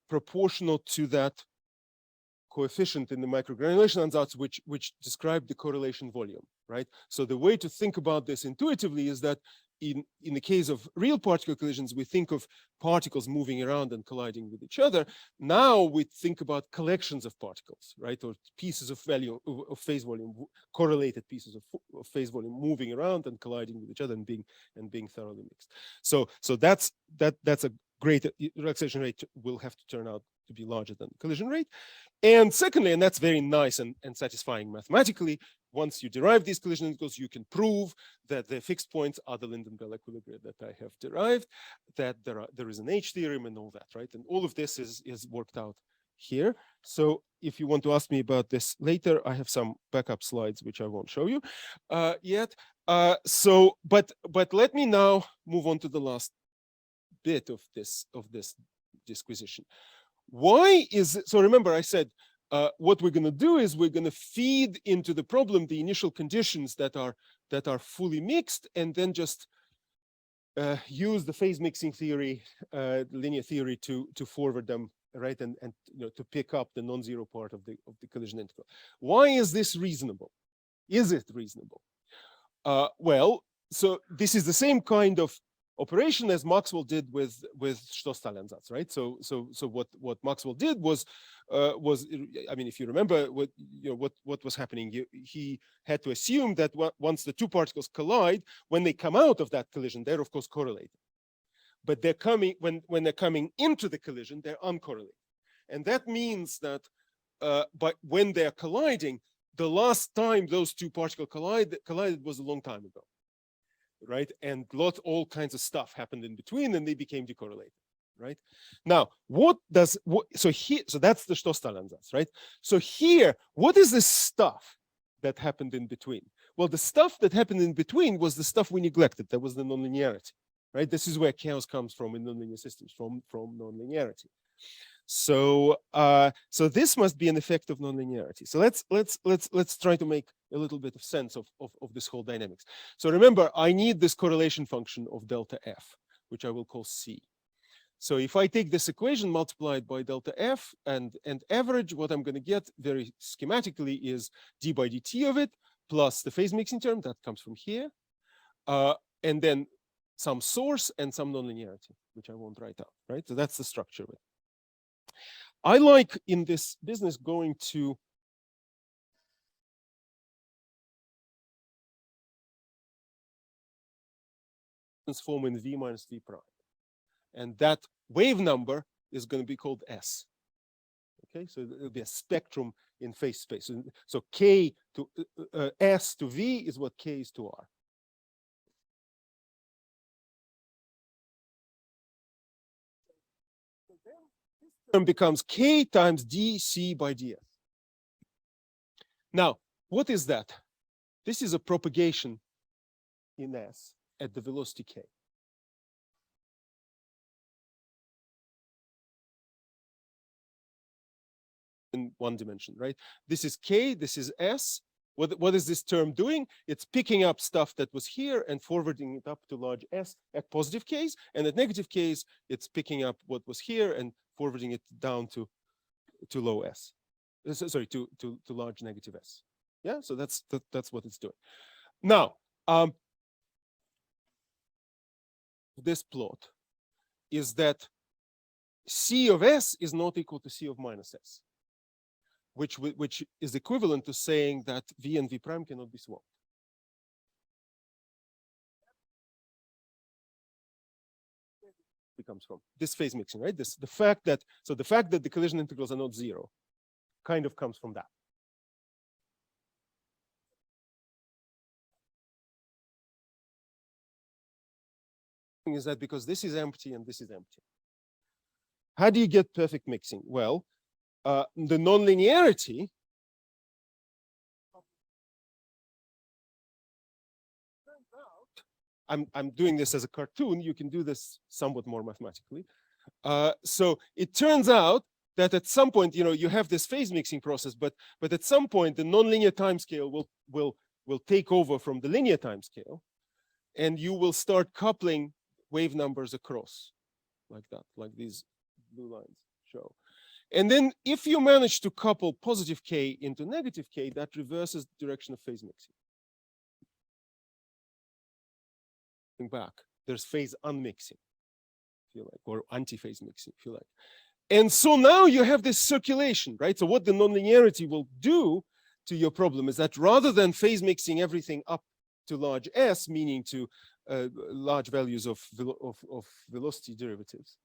proportional to that coefficient in the microgranulation ansatz, which describe the correlation volume, right? So the way to think about this intuitively is that in the case of real particle collisions, we think of particles moving around and colliding with each other. Now we think about collections of particles, right? Or pieces of phase volume, correlated pieces of phase volume moving around and colliding with each other and being thoroughly mixed. So that's a great relaxation rate will have to turn out to be larger than the collision rate. And secondly, and that's very nice and satisfying mathematically, once you derive these collision integrals, you can prove that the fixed points are the Lynden-Bell equilibria that I have derived, that there is an H theorem and all that, right? And all of this is worked out here. So if you want to ask me about this later, I have some backup slides which I won't show you yet. But let me now move on to the last bit of this disquisition. Why is it? So remember, I said what we're going to do is we're going to feed into the problem the initial conditions that are fully mixed, and then just use the phase mixing theory, linear theory, to forward them, right, and to pick up the non-zero part of the collision integral. Why is this reasonable? Is it reasonable? Well, so this is the same kind of operation as Maxwell did with Stoss-Thal-Ansatz, right? So what Maxwell did was, I mean, if you remember what was happening, he had to assume that once the two particles collide, when they come out of that collision, they're of course correlated, but they're coming when they're coming into the collision, they're uncorrelated, and that means that but when they're colliding, the last time those two particles collided was a long time ago. Right, and all kinds of stuff happened in between, and they became decorrelated. right? Now, so here, so that's the Stoßtal-Ansatz, right? So here, what is this stuff that happened in between? Well, the stuff that happened in between was the stuff we neglected. That was the nonlinearity, right? This is where chaos comes from in nonlinear systems, from nonlinearity. So so this must be an effect of nonlinearity. So let's try to make a little bit of sense of this whole dynamics. So remember, I need this correlation function of delta f, which I will call C. So if I take this equation multiplied by delta f and average, what I'm going to get very schematically is d by dt of it plus the phase mixing term that comes from here, and then some source and some nonlinearity, which I won't write out, right? So that's the structure of it. I like in this business going to transform in v minus v prime. And that wave number is going to be called S. Okay, so it'll be a spectrum in phase space. So K to S to V is what K is to R. This term becomes K times dC by dS. Now, what is that? This is a propagation in S at the velocity K. In one dimension, right? This is K, this is S. What is this term doing? It's picking up stuff that was here and forwarding it up to large S at positive Ks, and at negative Ks, it's picking up what was here and forwarding it down to low S. Sorry, to large negative S. Yeah, so that's what it's doing. Now, this plot is that C of S is not equal to C of minus S, which is equivalent to saying that V and V prime cannot be swapped. It comes from this phase mixing, right? The fact that the collision integrals are not zero kind of comes from that. Is that because this is empty and this is empty. How do you get perfect mixing? Well, the nonlinearity turns out, I'm doing this as a cartoon. You can do this somewhat more mathematically. So it turns out that at some point, you have this phase mixing process, but at some point the nonlinear timescale will take over from the linear timescale, and you will start coupling wave numbers across like that, like these blue lines show. And then if you manage to couple positive K into negative K, that reverses the direction of phase mixing. Back, there's phase unmixing, if you like, or anti-phase mixing, if you like. And so now you have this circulation, right? So what the nonlinearity will do to your problem is that rather than phase mixing everything up to large S, meaning to large values of velocity derivatives,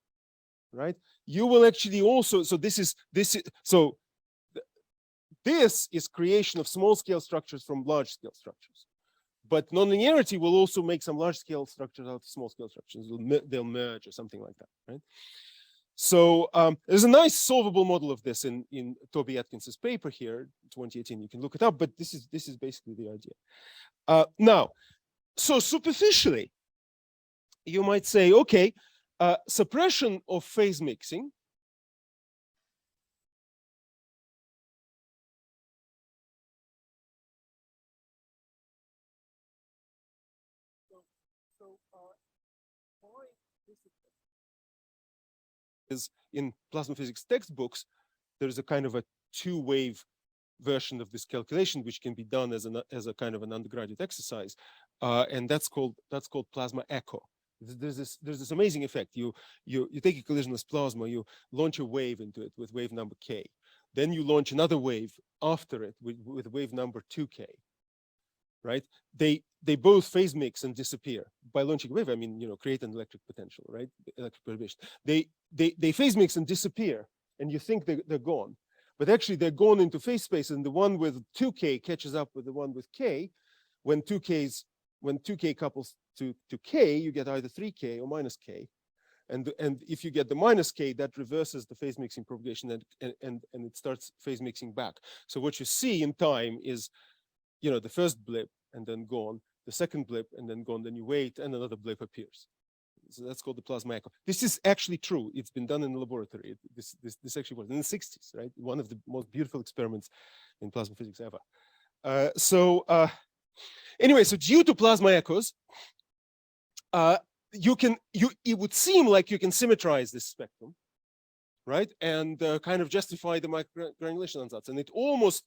right? You will actually also, this is creation of small scale structures from large scale structures. But nonlinearity will also make some large scale structures out of small scale structures. They'll merge or something like that, right? So there's a nice solvable model of this in Toby Atkins's paper here, 2018. You can look it up, but this is basically the idea. Now, so superficially, you might say, okay, suppression of phase mixing is in plasma physics textbooks, there's a kind of a two-wave version of this calculation, which can be done as a kind of an undergraduate exercise, and that's called plasma echo. There's this amazing effect. You take a collisionless plasma, you launch a wave into it with wave number K, then you launch another wave after it with wave number 2K. Right? They both phase mix and disappear. By launching a wave, I mean, create an electric potential, right? Electric perturbation. They phase mix and disappear, and you think they're gone, but actually they're gone into phase space, and the one with 2K catches up with the one with K. When 2K couples to K, you get either 3K or minus K, And if you get the minus k, that reverses the phase mixing propagation, and it starts phase mixing back. So what you see in time is, the first blip and then gone, the second blip and then gone, then you wait and another blip appears. So that's called the plasma echo. This is actually true. It's been done in the laboratory. This actually was in the 60s, right? One of the most beautiful experiments in plasma physics ever. Anyway, so due to plasma echoes, it would seem like you can symmetrize this spectrum, right? And kind of justify the microgranulation ansatz. And it almost,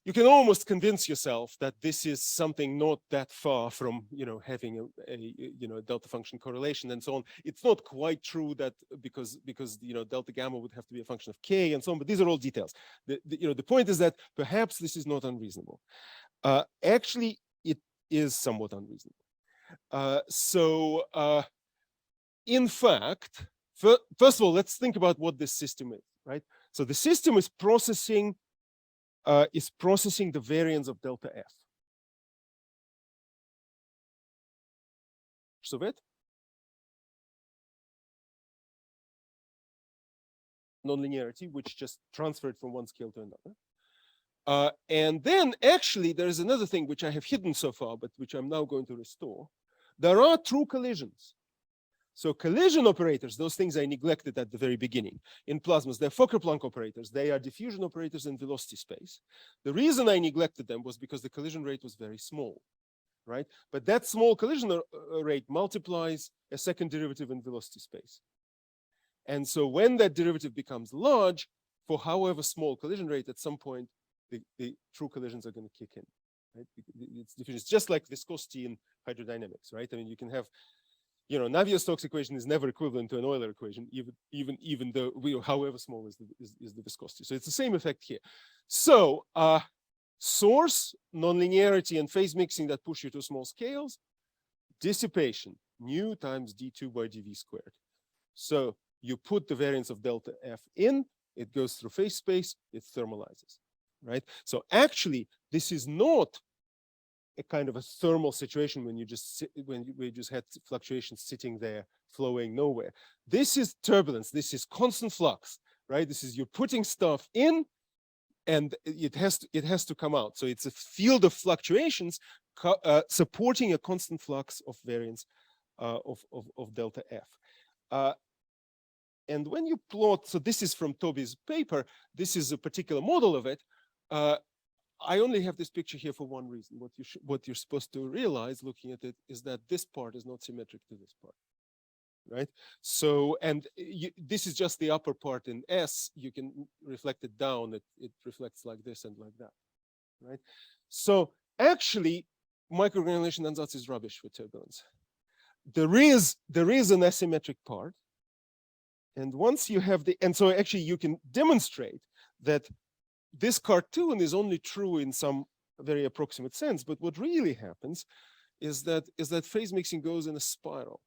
you can almost convince yourself that this is something not that far from, having a delta function correlation and so on. It's not quite true that because delta gamma would have to be a function of k and so on, but these are all details. The point is that perhaps this is not unreasonable. Actually, it is somewhat unreasonable. In fact, first of all, let's think about what this system is, right? So the system is processing the variance of delta f. So that nonlinearity, which just transferred from one scale to another. And then actually there's another thing which I have hidden so far, but which I'm now going to restore. There are true collisions. So collision operators, those things I neglected at the very beginning. In plasmas, they're Fokker-Planck operators. They are diffusion operators in velocity space. The reason I neglected them was because the collision rate was very small, right? But that small collision rate multiplies a second derivative in velocity space. And so when that derivative becomes large, for however small collision rate, at some point, the true collisions are going to kick in, right? It's just like viscosity in hydrodynamics, right? I mean, you can have, Navier-Stokes equation is never equivalent to an Euler equation, even though however small is the viscosity. So it's the same effect here. So source, nonlinearity, and phase mixing that push you to small scales, dissipation, nu times d2 by dv squared. So you put the variance of delta f in, it goes through phase space, it thermalizes, right? So actually, this is not a kind of a thermal situation when you just had fluctuations sitting there flowing nowhere. This is turbulence. This is constant flux, right? This is you're putting stuff in, and it has to come out. So it's a field of fluctuations supporting a constant flux of variance of delta f. And when you plot, so this is from Toby's paper. This is a particular model of it. I only have this picture here for one reason. What you're supposed to realize looking at it is that this part is not symmetric to this part, right? So, and this is just the upper part in S. You can reflect it down. It reflects like this and like that, right? So actually, microgranulation ansatz is rubbish for turbulence. There is an asymmetric part. And once you have and so actually you can demonstrate that this cartoon is only true in some very approximate sense, but what really happens is that phase mixing goes in a spiral.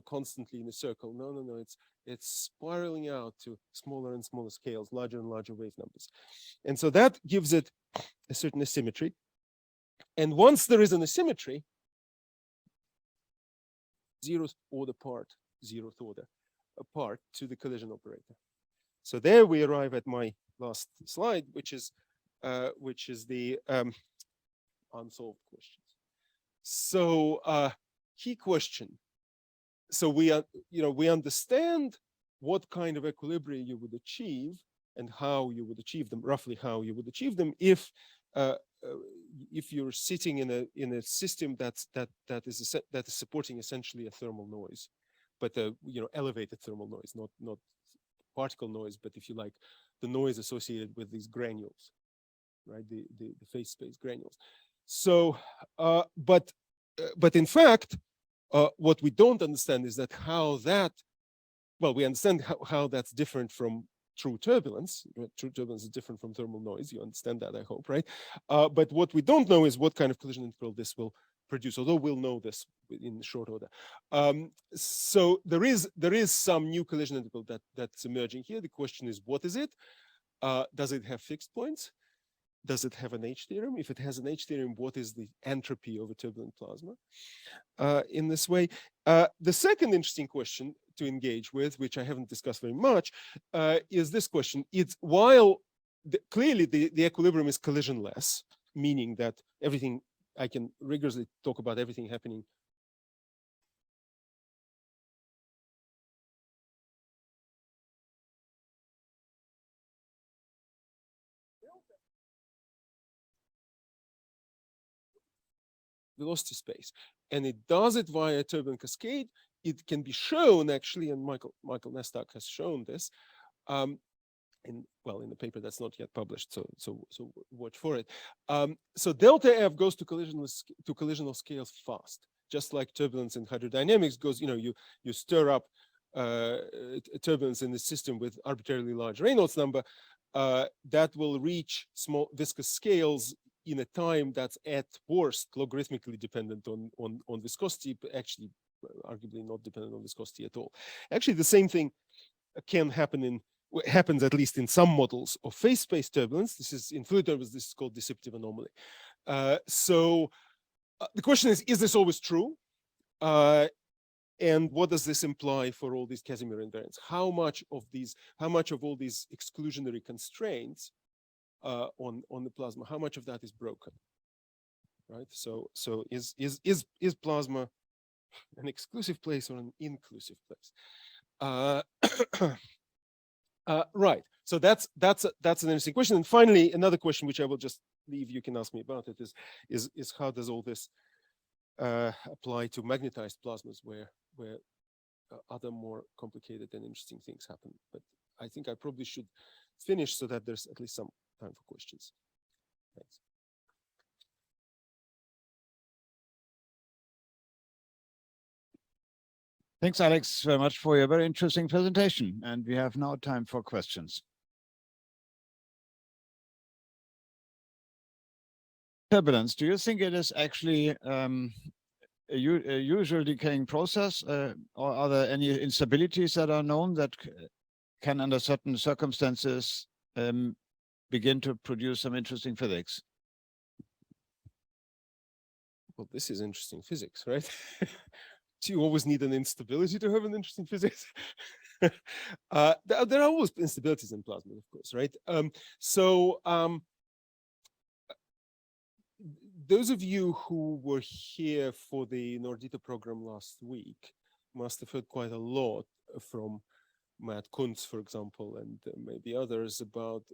Constantly in a circle. No, it's spiraling out to smaller and smaller scales, larger and larger wave numbers. And so that gives it a certain asymmetry. And once there is an asymmetry, zeroth order apart to the collision operator. So there we arrive at my last slide, which is the unsolved questions. So key question. So we understand what kind of equilibria you would achieve and how you would achieve them, roughly how you would achieve them if you're sitting in a system that is supporting essentially a thermal noise, but elevated thermal noise, not particle noise, but if you like, the noise associated with these granules, right? The phase space granules. So, but in fact, what we don't understand is that we understand how that's different from true turbulence. True turbulence is different from thermal noise. You understand that, I hope, right? But what we don't know is what kind of collision integral this will produce, although we'll know this in short order. So there is some new collision integral that's emerging here. The question is, what is it? Does it have fixed points? does it have an H theorem? If it has an H theorem, what is the entropy of a turbulent plasma? In this way, the second interesting question to engage with, which I haven't discussed very much, is this question. It's while clearly the equilibrium is collisionless, meaning that everything, I can rigorously talk about everything happening velocity space, and it does it via a turbulent cascade. It can be shown actually, and Michael Nestak has shown this, in the paper that's not yet published, so watch for it. So delta F goes to collisional scales fast, just like turbulence in hydrodynamics goes. You stir up turbulence in the system with arbitrarily large Reynolds number, that will reach small viscous scales in a time that's at worst logarithmically dependent on viscosity, but actually arguably not dependent on viscosity at all. Actually, the same thing can happen happens at least in some models of phase space turbulence. This is in fluid turbulence, this is called deceptive anomaly. The question is this always true? And what does this imply for all these Casimir invariants? How much of all these exclusionary constraints on the plasma, how much of that is broken? Right. So is plasma an exclusive place or an inclusive place? Right. So that's an interesting question. And finally, another question which I will just leave, you can ask me about it, is how does all this apply to magnetized plasmas where other more complicated and interesting things happen? But I think I probably should finish so that there's at least some time for questions. Thanks.
Thanks, Alex, very much for your very interesting presentation. And we have now time for questions. Turbulence, do you think it is actually a usual decaying process, or are there any instabilities that are known that can, under certain circumstances, begin to produce some interesting physics?
Well, this is interesting physics, right? Do you always need an instability to have an interesting physics? There are always instabilities in plasma, of course, right? Those of you who were here for the Nordita program last week must have heard quite a lot from Matt Kuntz, for example, and maybe others about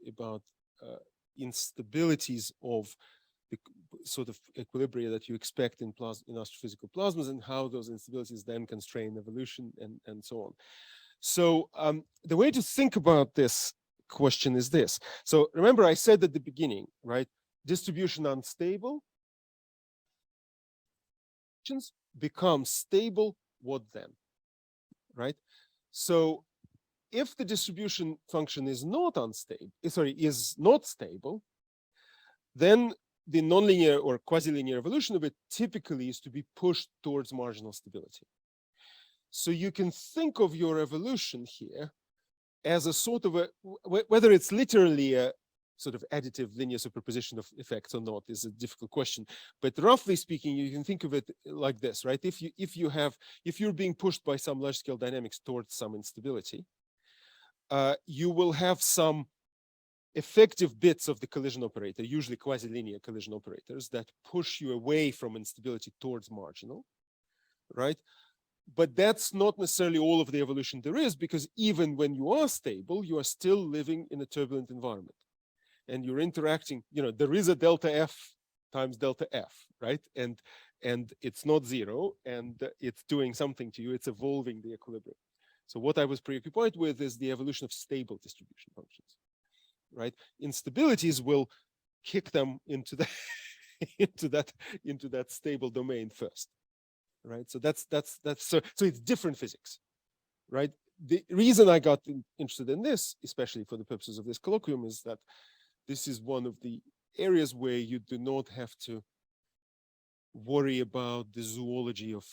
instabilities of the sort of equilibria that you expect in astrophysical plasmas, and how those instabilities then constrain evolution and so on. So the way to think about this question is this. So remember, I said at the beginning, right? Distribution unstable become stable. What then? Right? So if the distribution function is not unstable, is not stable, then the nonlinear or quasi-linear evolution of it typically is to be pushed towards marginal stability. So you can think of your evolution here as a sort of whether it's literally a sort of additive linear superposition of effects or not is a difficult question. But roughly speaking, you can think of it like this, right? If you're being pushed by some large scale dynamics towards some instability, you will have some effective bits of the collision operator, usually quasi-linear collision operators, that push you away from instability towards marginal, right? But that's not necessarily all of the evolution there is, because even when you are stable, you are still living in a turbulent environment. And you're interacting, there is a delta F times delta F, right? And it's not zero, and it's doing something to you, it's evolving the equilibrium. So what I was preoccupied with is the evolution of stable distribution functions. Right, instabilities will kick them into the into that stable domain first, right? So that's so it's different physics, right? The reason I got interested in this, especially for the purposes of this colloquium, is that this is one of the areas where you do not have to worry about the zoology of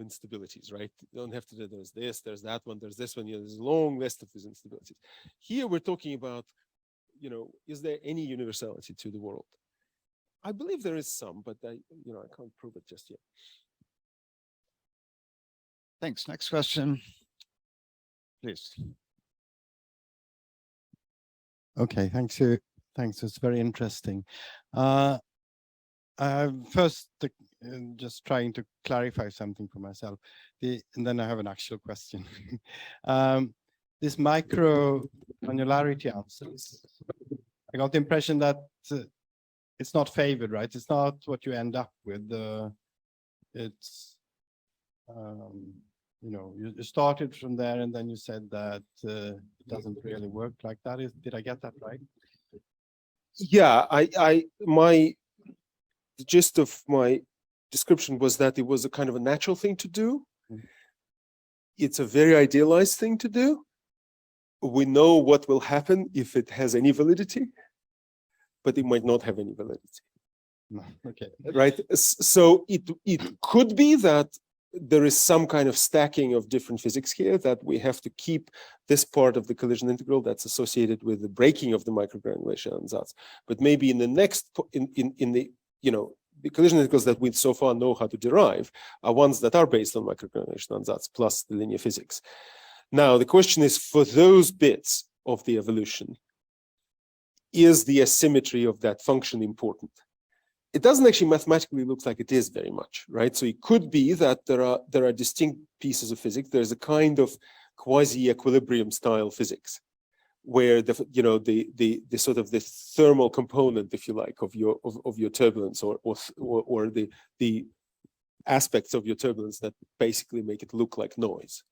instabilities, right? You don't have to do there's this, there's that one, there's this one, there's a long list of these instabilities. Here we're talking about is there any universality to the world? I believe there is some, but I can't prove it just yet.
Thanks. Next question, please.
Okay, thanks. Thanks. It's very interesting. First, just trying to clarify something for myself, and then I have an actual question. This micro granularity answers, I got the impression that it's not favored, right? It's not what you end up with. It's you started from there, and then you said that it doesn't really work like that. Did I get that right?
Yeah, the gist of my description was that it was a kind of a natural thing to do. It's a very idealized thing to do. We know what will happen if it has any validity, but it might not have any validity.
No. Okay.
Right. So it could be that there is some kind of stacking of different physics here, that we have to keep this part of the collision integral that's associated with the breaking of the microgranulation ansatz. But maybe in the next, the collision integrals that we so far know how to derive are ones that are based on microgranulation ansatz plus the linear physics. Now, the question is, for those bits of the evolution, is the asymmetry of that function important? It doesn't actually mathematically look like it is very much, right? So it could be that there are distinct pieces of physics. There's a kind of quasi-equilibrium style physics, where the sort of the thermal component, if you like, of your turbulence, or the aspects of your turbulence that basically make it look like noise,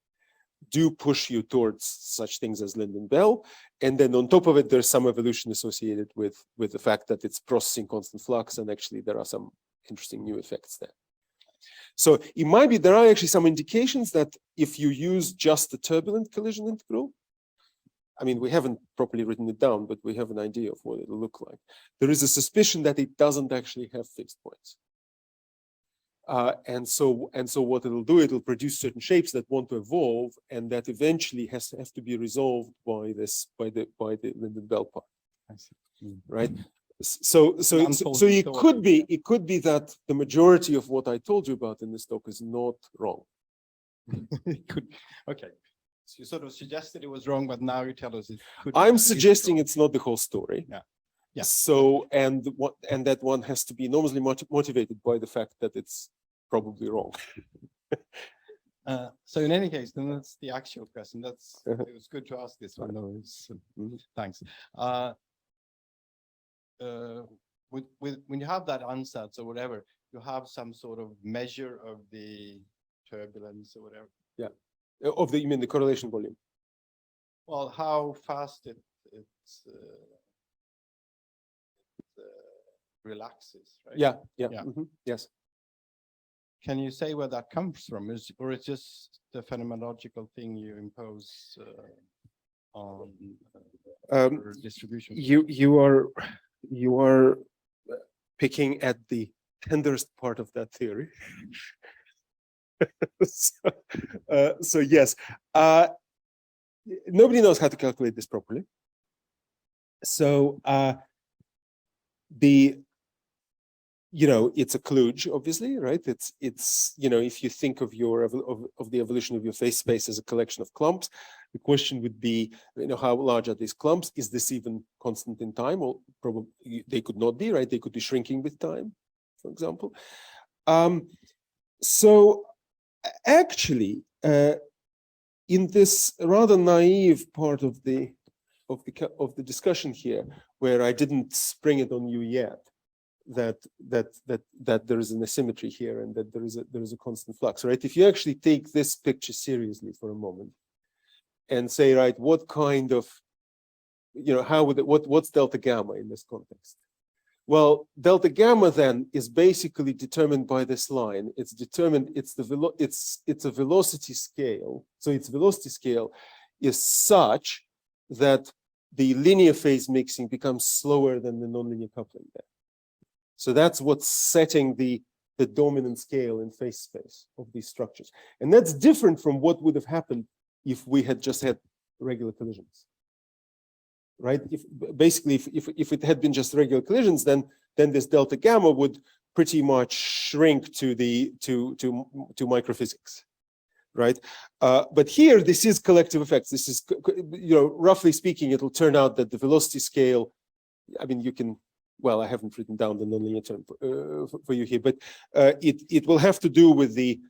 do push you towards such things as Lyndon-Bell. And then on top of it, there's some evolution associated with the fact that it's processing constant flux, and actually there are some interesting new effects there. So it might be, there are actually some indications that if you use just the turbulent collision integral, I mean, we haven't properly written it down, but we have an idea of what it'll look like. There is a suspicion that it doesn't actually have fixed points. And so what it'll do, it'll produce certain shapes that want to evolve, and that eventually have to be resolved by the Lyndon-Bell part.
I see.
Right? So it could be that the majority of what I told you about in this talk is not wrong.
It could. Okay. So you sort of suggested it was wrong, but now you tell us it could.
I'm suggesting it's not the whole story.
Yeah. Yeah.
So and that one has to be enormously motivated by the fact that it's probably wrong.
So in any case, then that's the actual question. It was good to ask this one. No, thanks. When you have that ansatz or whatever, you have some sort of measure of the turbulence or whatever.
Yeah. You mean the correlation volume?
Well, how fast it relaxes, right?
Yeah. Yes.
Can you say where that comes from? Or it's just the phenomenological thing you impose on distribution?
You are picking at the tenderest part of that theory. So yes, nobody knows how to calculate this properly. So it's a kludge, obviously, right? It's if you think of the evolution of your phase space as a collection of clumps, the question would be, how large are these clumps? Is this even constant in time? Or probably they could not be, right? They could be shrinking with time, for example. So actually, in this rather naive part of the discussion here, where I didn't spring it on you yet, that there is an asymmetry here, and that there is a constant flux, right? If you actually take this picture seriously for a moment and say, right, what kind of, what's delta gamma in this context? Well, delta gamma then is basically determined by this line. It's determined, it's a velocity scale. So its velocity scale is such that the linear phase mixing becomes slower than the nonlinear coupling there. So that's what's setting the dominant scale in phase space of these structures. And that's different from what would have happened if we had just had regular collisions. right? If it had been just regular collisions, then this delta gamma would pretty much shrink to microphysics, right? But here, this is collective effects. This is, roughly speaking, it'll turn out that the velocity scale, I mean, you can, well, I haven't written down the nonlinear term for you here, but it will have to do with the,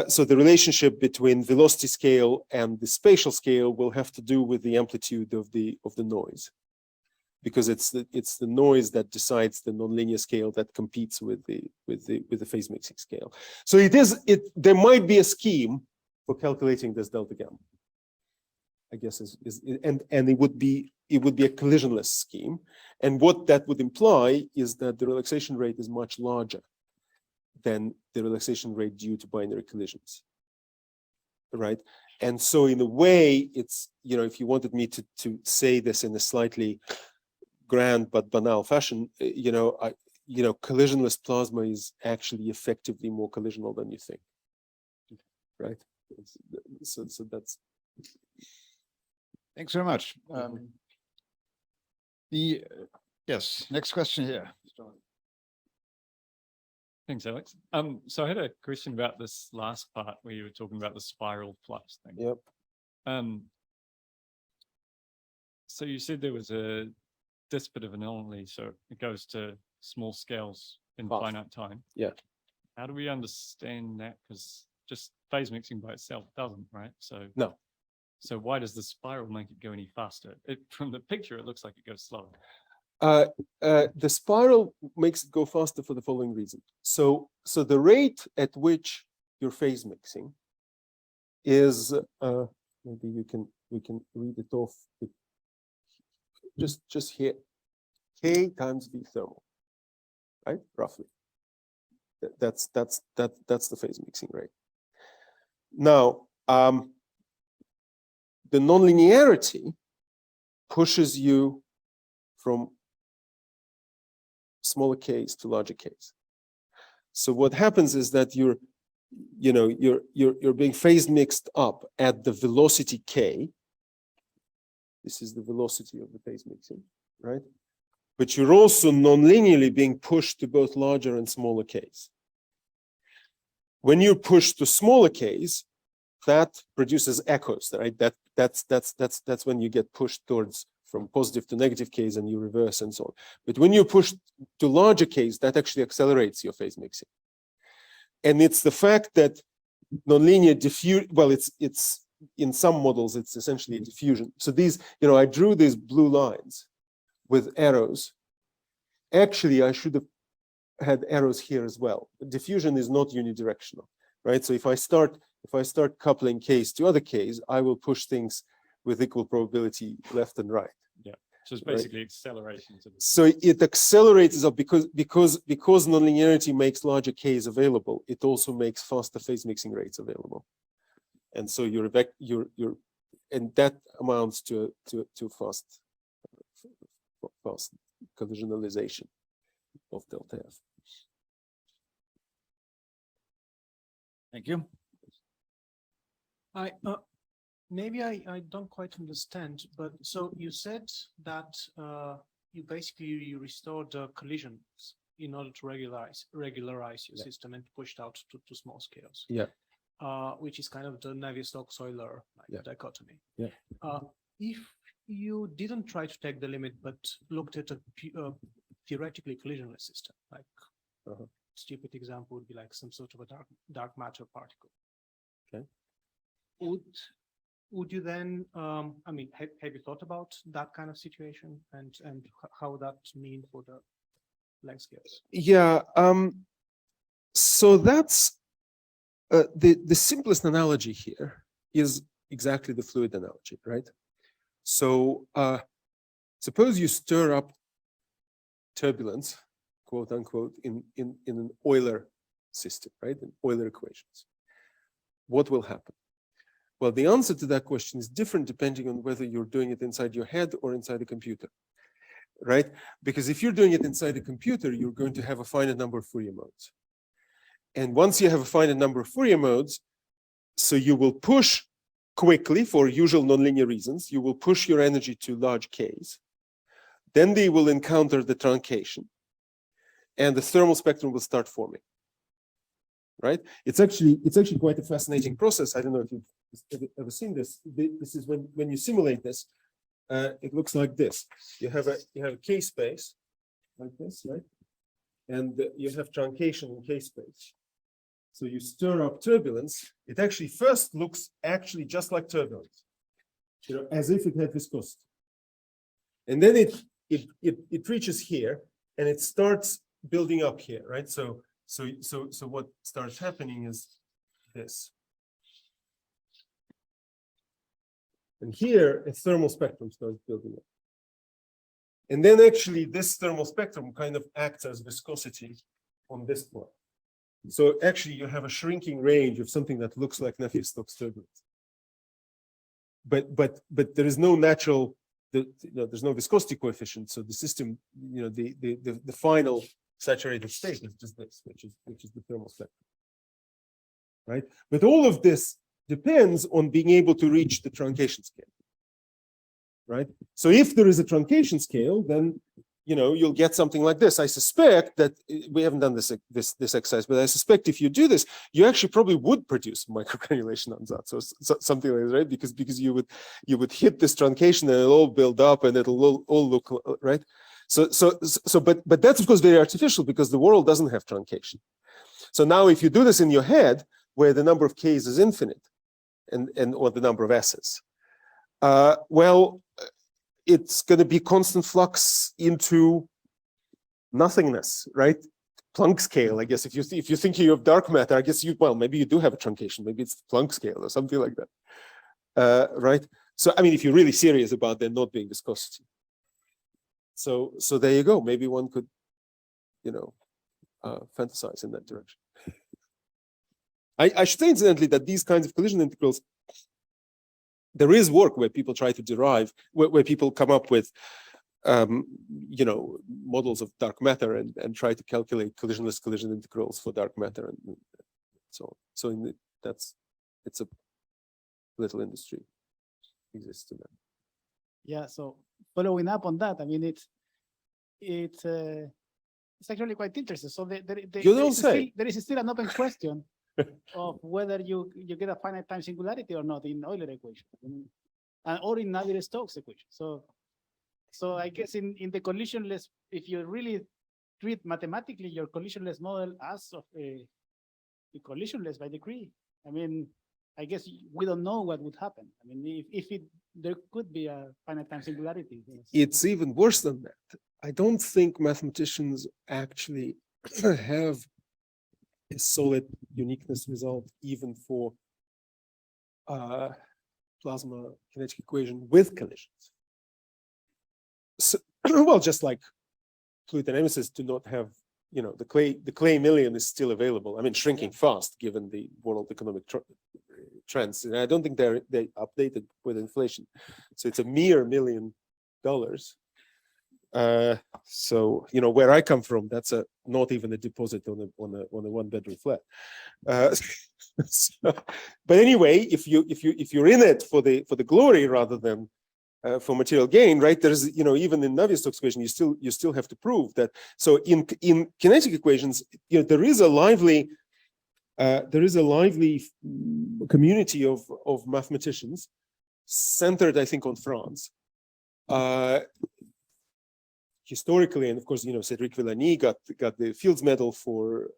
so the relationship between velocity scale and the spatial scale will have to do with the amplitude of the noise, because it's the noise that decides the nonlinear scale that competes with the phase mixing scale. So there might be a scheme for calculating this delta gamma, I guess, and it would be a collisionless scheme. And what that would imply is that the relaxation rate is much larger than the relaxation rate due to binary collisions, right? And so in a way, it's, if you wanted me to say this in a slightly grand but banal fashion, collisionless plasma is actually effectively more collisional than you think, right? So that's.
Thanks very much. Yes, next question here.
Thanks, Alex. So I had a question about this last part where you were talking about the spiral flux thing.
Yep.
So you said there was a dissipative anomaly, so it goes to small scales in finite time.
Yeah.
How do we understand that? Because just phase mixing by itself doesn't, right? So
no.
So why does the spiral make it go any faster? From the picture, it looks like it goes slower.
The spiral makes it go faster for the following reason. So the rate at which you're phase mixing is maybe we can read it off just here, K times V thermal, right? Roughly. That's the phase mixing rate. Now, the nonlinearity pushes you from smaller Ks to larger Ks. So what happens is that you're being phase mixed up at the velocity K. This is the velocity of the phase mixing, right? But you're also nonlinearly being pushed to both larger and smaller Ks. When you're pushed to smaller Ks, that produces echoes, right? That's when you get pushed towards from positive to negative Ks and you reverse and so on. But when you push to larger Ks, that actually accelerates your phase mixing. And it's the fact that nonlinear diffusion, well, it's in some models, it's essentially a diffusion. So these, I drew these blue lines with arrows. Actually, I should have had arrows here as well. Diffusion is not unidirectional, right? So if I start coupling Ks to other Ks, I will push things with equal probability left and right.
Yeah. So it's basically acceleration.
So it accelerates up because nonlinearity makes larger Ks available. It also makes faster phase mixing rates available, and so and that amounts to fast collisionalization of delta F.
Thank you.
Maybe I don't quite understand, but so you said that you restored the collisions in order to regularize your system and pushed out to small scales.
Yeah.
Which is kind of the Navier-Stokes-Euler dichotomy.
Yeah.
If you didn't try to take the limit, but looked at a theoretically collisionless system, like stupid example would be like some sort of a dark matter particle.
Okay.
Would you then, I mean, have you thought about that kind of situation and how that mean for the length scales?
Yeah. So that's the simplest analogy here is exactly the fluid analogy, right? So suppose you stir up turbulence, quote unquote, in an Euler system, right? In Euler equations. What will happen? Well, the answer to that question is different depending on whether you're doing it inside your head or inside a computer, right? Because if you're doing it inside a computer, you're going to have a finite number of Fourier modes. And once you have a finite number of Fourier modes, so you will push quickly, for usual nonlinear reasons, you will push your energy to large Ks. Then they will encounter the truncation, and the thermal spectrum will start forming. Right? It's actually quite a fascinating process. I don't know if you've ever seen this. This is when you simulate this, it looks like this. You have a K space like this, right? And you have truncation in K space. So you stir up turbulence. It actually first looks actually just like turbulence, as if it had viscosity. And then it reaches here and it starts building up here, right? So what starts happening is this. And here a thermal spectrum starts building up. And then actually this thermal spectrum kind of acts as viscosity on this point. So actually you have a shrinking range of something that looks like Navier-Stokes turbulence. But there is no natural, there's no viscosity coefficient. So the system, the final saturated state is just this, which is the thermal spectrum. Right? But all of this depends on being able to reach the truncation scale. Right? So if there is a truncation scale, then you'll get something like this. I suspect that we haven't done this exercise, but I suspect if you do this, you actually probably would produce microgranulation ansatz, so something like that, right? Because you would hit this truncation and it'll all build up and it'll all look right. But that's of course very artificial because the world doesn't have truncation. So now if you do this in your head, where the number of Ks is infinite, or the number of S's, well, it's going to be constant flux into nothingness, right? Planck scale, I guess. If you're thinking of dark matter, I guess maybe you do have a truncation. Maybe it's Planck scale or something like that, right? So I mean, if you're really serious about there not being viscosity, so there you go. Maybe one could, fantasize in that direction. I should say incidentally that these kinds of collision integrals, there is work where people try to derive, where people come up with, models of dark matter and try to calculate collisionless collision integrals for dark matter and so on. So it's a little industry exists in that.
Yeah. So following up on that, I mean, it's actually quite interesting. So there is still an open question of whether you get a finite time singularity or not in Euler equation, or in Navier-Stokes equation. So I guess in the collisionless, if you really treat mathematically your collisionless model as of a collisionless by degree, I mean, I guess we don't know what would happen. I mean, there could be a finite time singularity.
It's even worse than that. I don't think mathematicians actually have a solid uniqueness result even for plasma kinetic equation with collisions. So, well, just like fluid dynamicists do not have, the clay million is still available. I mean, shrinking fast given the world economic trends. And I don't think they updated with inflation. So it's a mere $1 million. So where I come from, that's not even a deposit on a 1-bedroom flat. But anyway, if you're in it for the glory rather than for material gain, right? There's even in Navier-Stokes equation, you still have to prove that. So in kinetic equations, there is a lively community of mathematicians centered, I think, on France. Historically, and of course, Cédric Villani got the Fields Medal for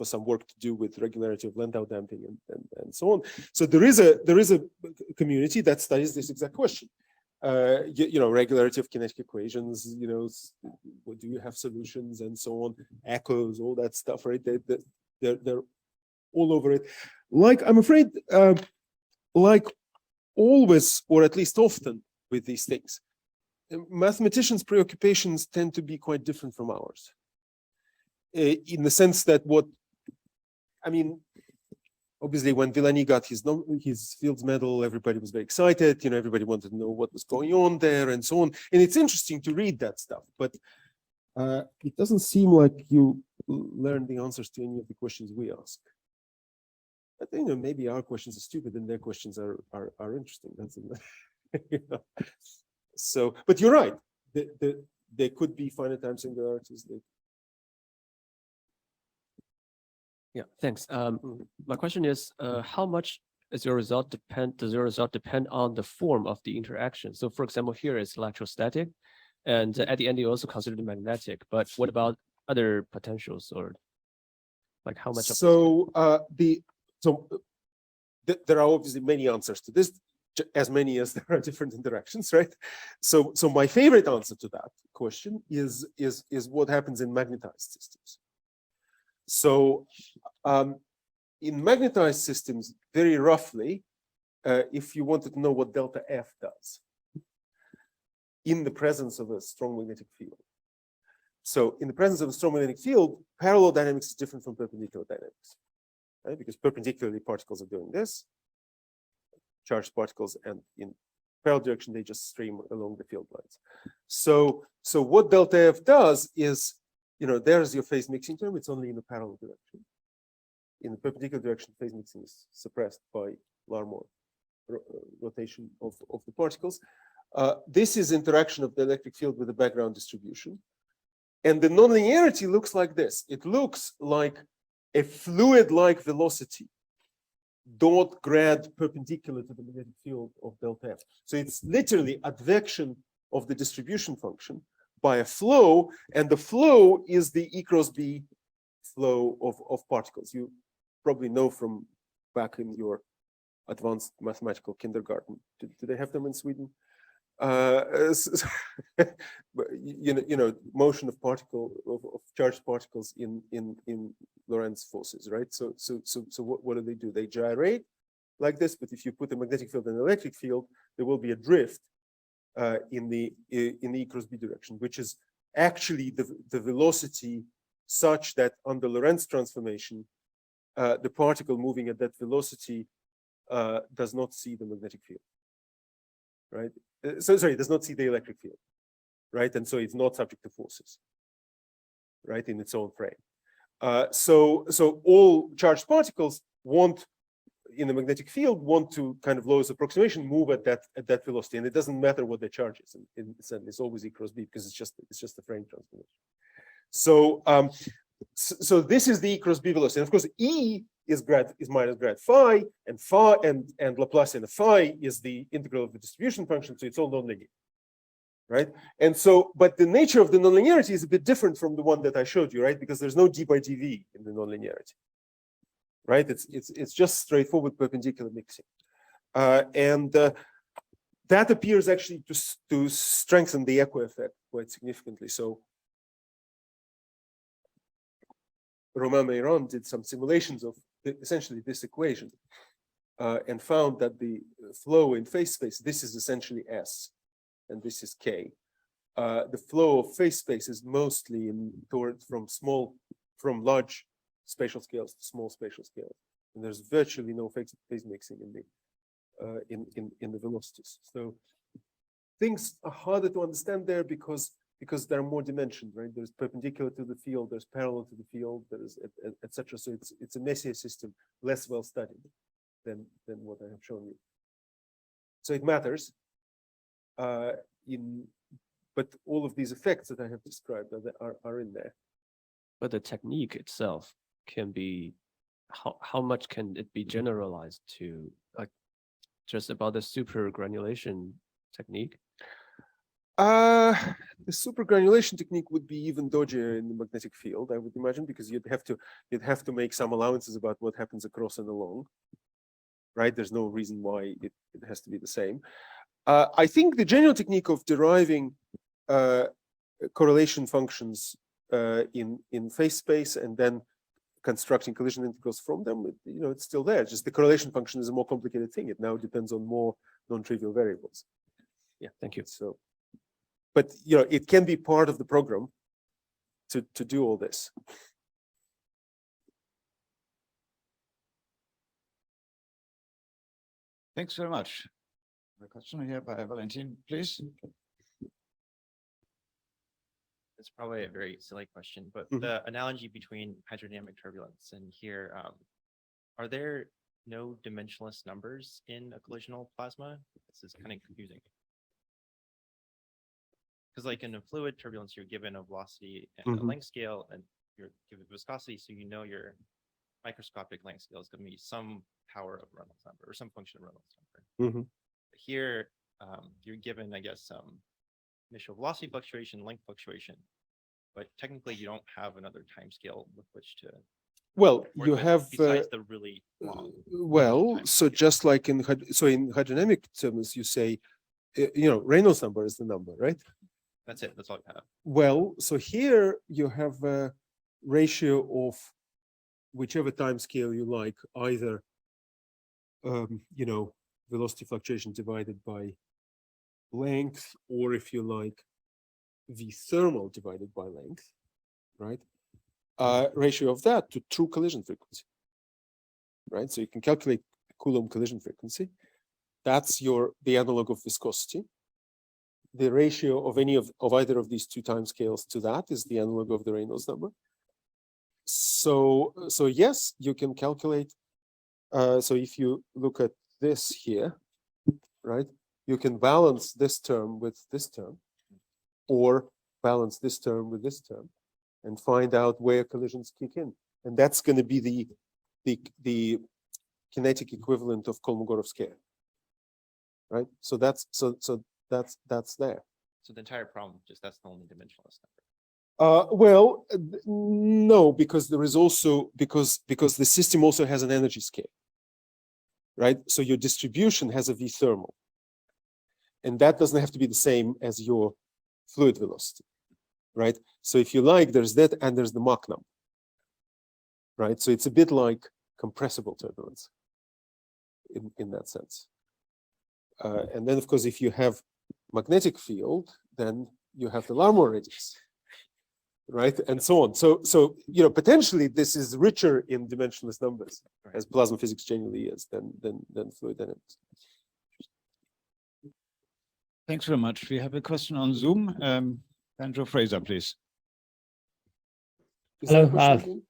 some work to do with regularity of Landau damping and so on. So there is a community that studies this exact question. Regularity of kinetic equations. Do you have solutions and so on? Echoes, all that stuff, right? They're all over it. Like I'm afraid, like always, or at least often with these things, mathematicians' preoccupations tend to be quite different from ours, in the sense that obviously when Villani got his Fields Medal, everybody was very excited. Everybody wanted to know what was going on there and so on. And it's interesting to read that stuff, but it doesn't seem like you learn the answers to any of the questions we ask. But maybe our questions are stupid and their questions are interesting. That's So, but you're right. There could be finite time singularities.
Yeah, thanks. My question is, how much does your result depend on the form of the interaction? So for example, here it's electrostatic, and at the end you also consider the magnetic, but what about other potentials, or like how much of
there are obviously many answers to this, as many as there are different interactions, right? So my favorite answer to that question is what happens in magnetized systems. So in magnetized systems, very roughly, if you wanted to know what delta F does in the presence of a strong magnetic field. So in the presence of a strong magnetic field, parallel dynamics is different from perpendicular dynamics, right? Because perpendicularly particles are doing this, charged particles, and in parallel direction, they just stream along the field lines. So what delta F does is, there's your phase mixing term. It's only in the parallel direction. In the perpendicular direction, phase mixing is suppressed by Larmor rotation of the particles. This is interaction of the electric field with the background distribution. And the nonlinearity looks like this. It looks like a fluid-like velocity dot grad perpendicular to the magnetic field of delta F. So it's literally advection of the distribution function by a flow, and the flow is the E cross B flow of particles. You probably know from back in your advanced mathematical kindergarten. Do they have them in Sweden? Motion of charged particles in Lorentz forces, right? So what do? They gyrate like this, but if you put a magnetic field and an electric field, there will be a drift in the E cross B direction, which is actually the velocity such that under Lorentz transformation, the particle moving at that velocity does not see the magnetic field, right? Does not see the electric field, right? And so it's not subject to forces, right, in its own frame. So all charged particles in the magnetic field want to kind of lowest approximation move at that velocity, and it doesn't matter what the charge is. It's always E cross B because it's just a frame transformation. So this is the E cross B velocity, and of course E is minus grad phi, and Laplacian of phi is the integral of the distribution function, so it's all nonlinear, right? And so, but the nature of the nonlinearity is a bit different from the one that I showed you, right? Because there's no d by dv in the nonlinearity, right? It's just straightforward perpendicular mixing, and that appears actually to strengthen the echo effect quite significantly. So Romain Meyron did some simulations of essentially this equation and found that the flow in phase space, this is essentially S and this is K. The flow of phase space is mostly from large spatial scales to small spatial scales, and there's virtually no phase mixing in the velocities. So things are harder to understand there because there are more dimensions, right? There's perpendicular to the field, there's parallel to the field, there's etc. So it's a messier system, less well studied than what I have shown you. So it matters, but all of these effects that I have described are in there.
But the technique itself can be, how much can it be generalized to, like, just about the supergranulation technique?
The supergranulation technique would be even dodgier in the magnetic field, I would imagine, because you'd have to make some allowances about what happens across and along, right? There's no reason why it has to be the same. I think the general technique of deriving correlation functions in phase space and then constructing collision integrals from them, it's still there. Just the correlation function is a more complicated thing. It now depends on more non-trivial variables.
Yeah, thank you.
So, but it can be part of the program to do all this.
Thanks very much. A question here by Valentin, please.
It's probably a very silly question, but
Mhm.
the analogy between hydrodynamic turbulence and here, are there no dimensionless numbers in a collisional plasma? This is kind of confusing. Because like in a fluid turbulence, you're given a velocity and a length scale, and you're given viscosity, so you know your microscopic length scale is going to be some power of Reynolds number or some function of Reynolds number. Here, you're given, I guess, some initial velocity fluctuation, length fluctuation, but technically you don't have another time scale with which to
Well,
work
you
with
have
besides the really long.
well,
time
so
scale.
just like in hydrodynamic terms, you say, Reynolds number is the number, right?
That's it. That's all you have.
Well, so here you have a ratio of whichever time scale you like, either velocity fluctuation divided by length, or if you like, V thermal divided by length, right? Ratio of that to true collision frequency, right? So you can calculate Coulomb collision frequency. That's the analog of viscosity. The ratio of any of either of these two time scales to that is the analog of the Reynolds number. So yes, you can calculate. So if you look at this here, right, you can balance this term with this term, or balance this term with this term, and find out where collisions kick in, and that's going to be the kinetic equivalent of Kolmogorov scale, right? So that's there.
So the entire problem, just that's the only dimensionless number.
Well, no, because there is also because the system also has an energy scale, right? So your distribution has a V thermal, and that doesn't have to be the same as your fluid velocity, right? So if you like, there's that and there's the Mach number, right? So it's a bit like compressible turbulence in that sense. And then, of course, if you have magnetic field, then you have the Larmor radius, right? And so on. So potentially this is richer in dimensionless numbers, as plasma physics generally is than fluid dynamics.
Thanks very much. We have a question on Zoom. Andrew Fraser, please.
Is there a
Hello.
question again?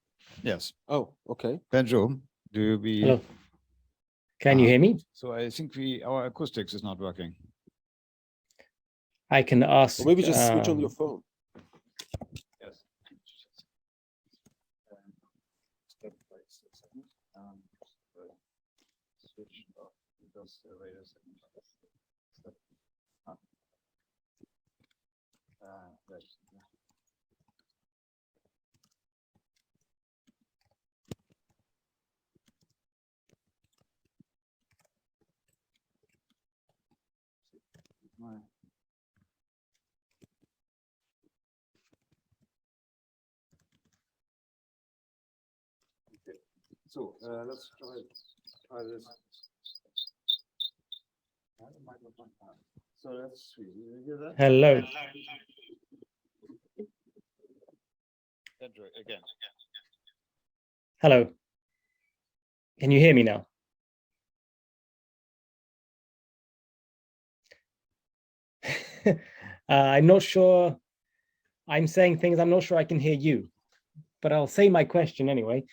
Yes.
Oh, okay.
Benjo, do we?
Hello. Can you hear me?
So I think our acoustics is not working.
I can ask.
Or maybe just switch on your phone.
Yes. Switch off because wait a second. Okay. So let's try this. So let's see. Did you hear that?
Hello.
Andrew, again.
Hello. Can you hear me now? I'm not sure. I'm saying things I'm not sure I can hear you, but I'll say my question anyway.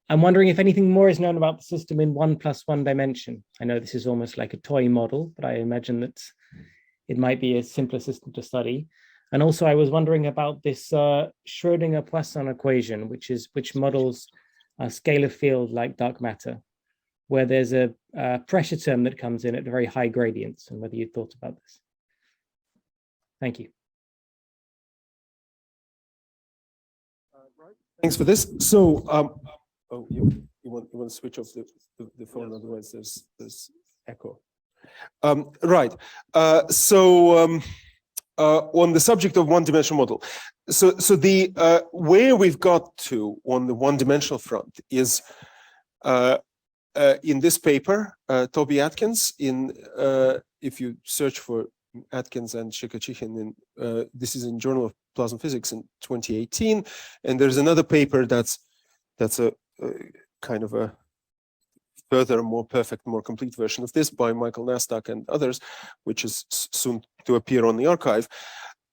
I'm wondering if anything more is known about the system in 1+1 dimension. I know this is almost like a toy model, but I imagine that it might be a simpler system to study. And also I was wondering about this Schrödinger-Poisson equation, which models a scalar field like dark matter, where there's a pressure term that comes in at very high gradients, and whether you thought about this. Thank you.
Thanks for this. So, oh, you want to switch off the phone, yes. Otherwise there's echo. Right. On the subject of one-dimensional model, so the where we've got to on the one-dimensional front is in this paper, Toby Atkins. If you search for Atkins and Shekachyhin, this is in Journal of Plasma Physics in 2018, and there's another paper that's a kind of a further, more perfect, more complete version of this by Michael Nasdaq and others, which is soon to appear on the archive.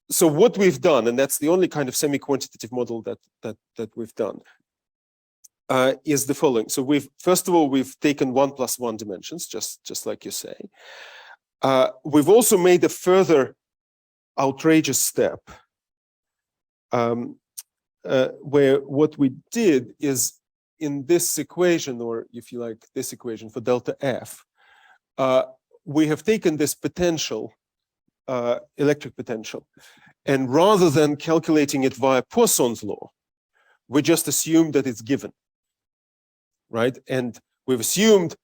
So what we've done, and that's the only kind of semi-quantitative model that we've done, is the following. So first of all, we've taken 1 + 1 dimensions, just like you say. We've also made a further outrageous step where what we did is in this equation, or if you like, this equation for delta F, we have taken this potential, electric potential, and rather than calculating it via Poisson's law, we just assumed that it's given, right? And we've assumed,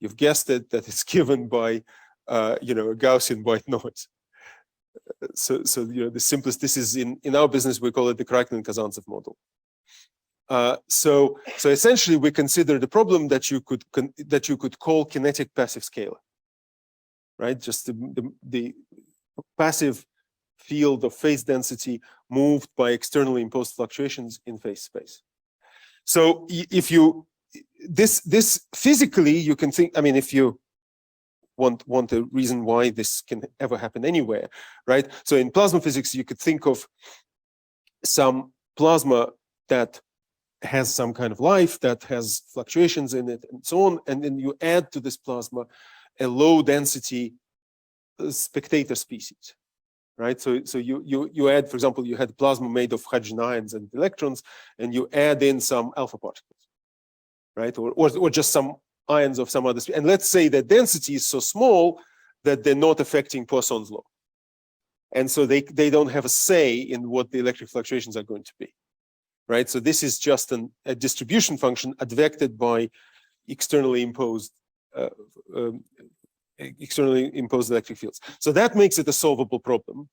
you've guessed it, that it's given by, a Gaussian white noise. So the simplest, this is in our business, we call it the Kreichman-Kazantsev model. So essentially, we consider the problem that you could call kinetic passive scalar, right? Just the passive field of phase density moved by externally imposed fluctuations in phase space. So if you this physically, you can think. I mean, if you want a reason why this can ever happen anywhere, right? So in plasma physics, you could think of some plasma that has some kind of life, that has fluctuations in it, and so on, and then you add to this plasma a low density spectator species, right? So you add, for example, you had plasma made of hydrogen ions and electrons, and you add in some alpha particles, right? Or just some ions of some other species. And let's say that density is so small that they're not affecting Poisson's law. And so they don't have a say in what the electric fluctuations are going to be, right? So this is just a distribution function advected by externally imposed electric fields. So that makes it a solvable problem.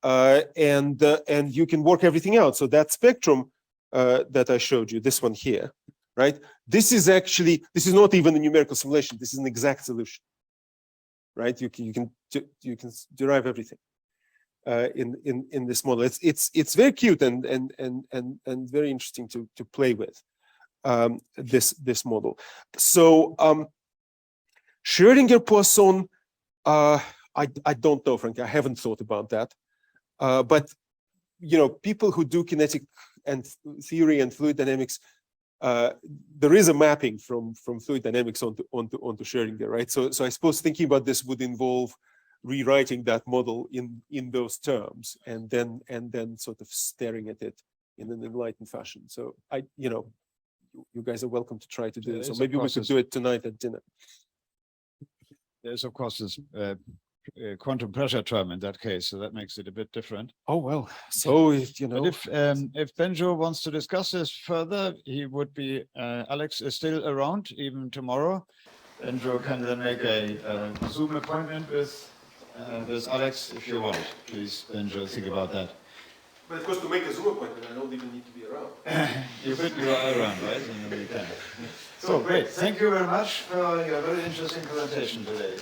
And you can work everything out. So that spectrum that I showed you, this one here, right? This is not even a numerical simulation. This is an exact solution, right? You can derive everything in this model. It's very cute and very interesting to play with this model. So Schrödinger-Poisson, I don't know, frankly. I haven't thought about that. But people who do kinetic and theory and fluid dynamics, there is a mapping from fluid dynamics onto Schrödinger, right? So I suppose thinking about this would involve rewriting that model in those terms, and then sort of staring at it in an enlightened fashion. So you guys are welcome to try to do this, or maybe we could do it tonight at dinner.
There's of course this quantum pressure term in that case, so that makes it a bit different.
Oh well, so
But if Benjo wants to discuss this further, he would be. Alex is still around even tomorrow. Benjo can then make a Zoom appointment with Alex if you want. Please, Benjo, think about that.
But of course, to make a Zoom appointment, I don't even need to be around.
You are around, right? And then you can. So great. Thank you very much for your very interesting presentation today.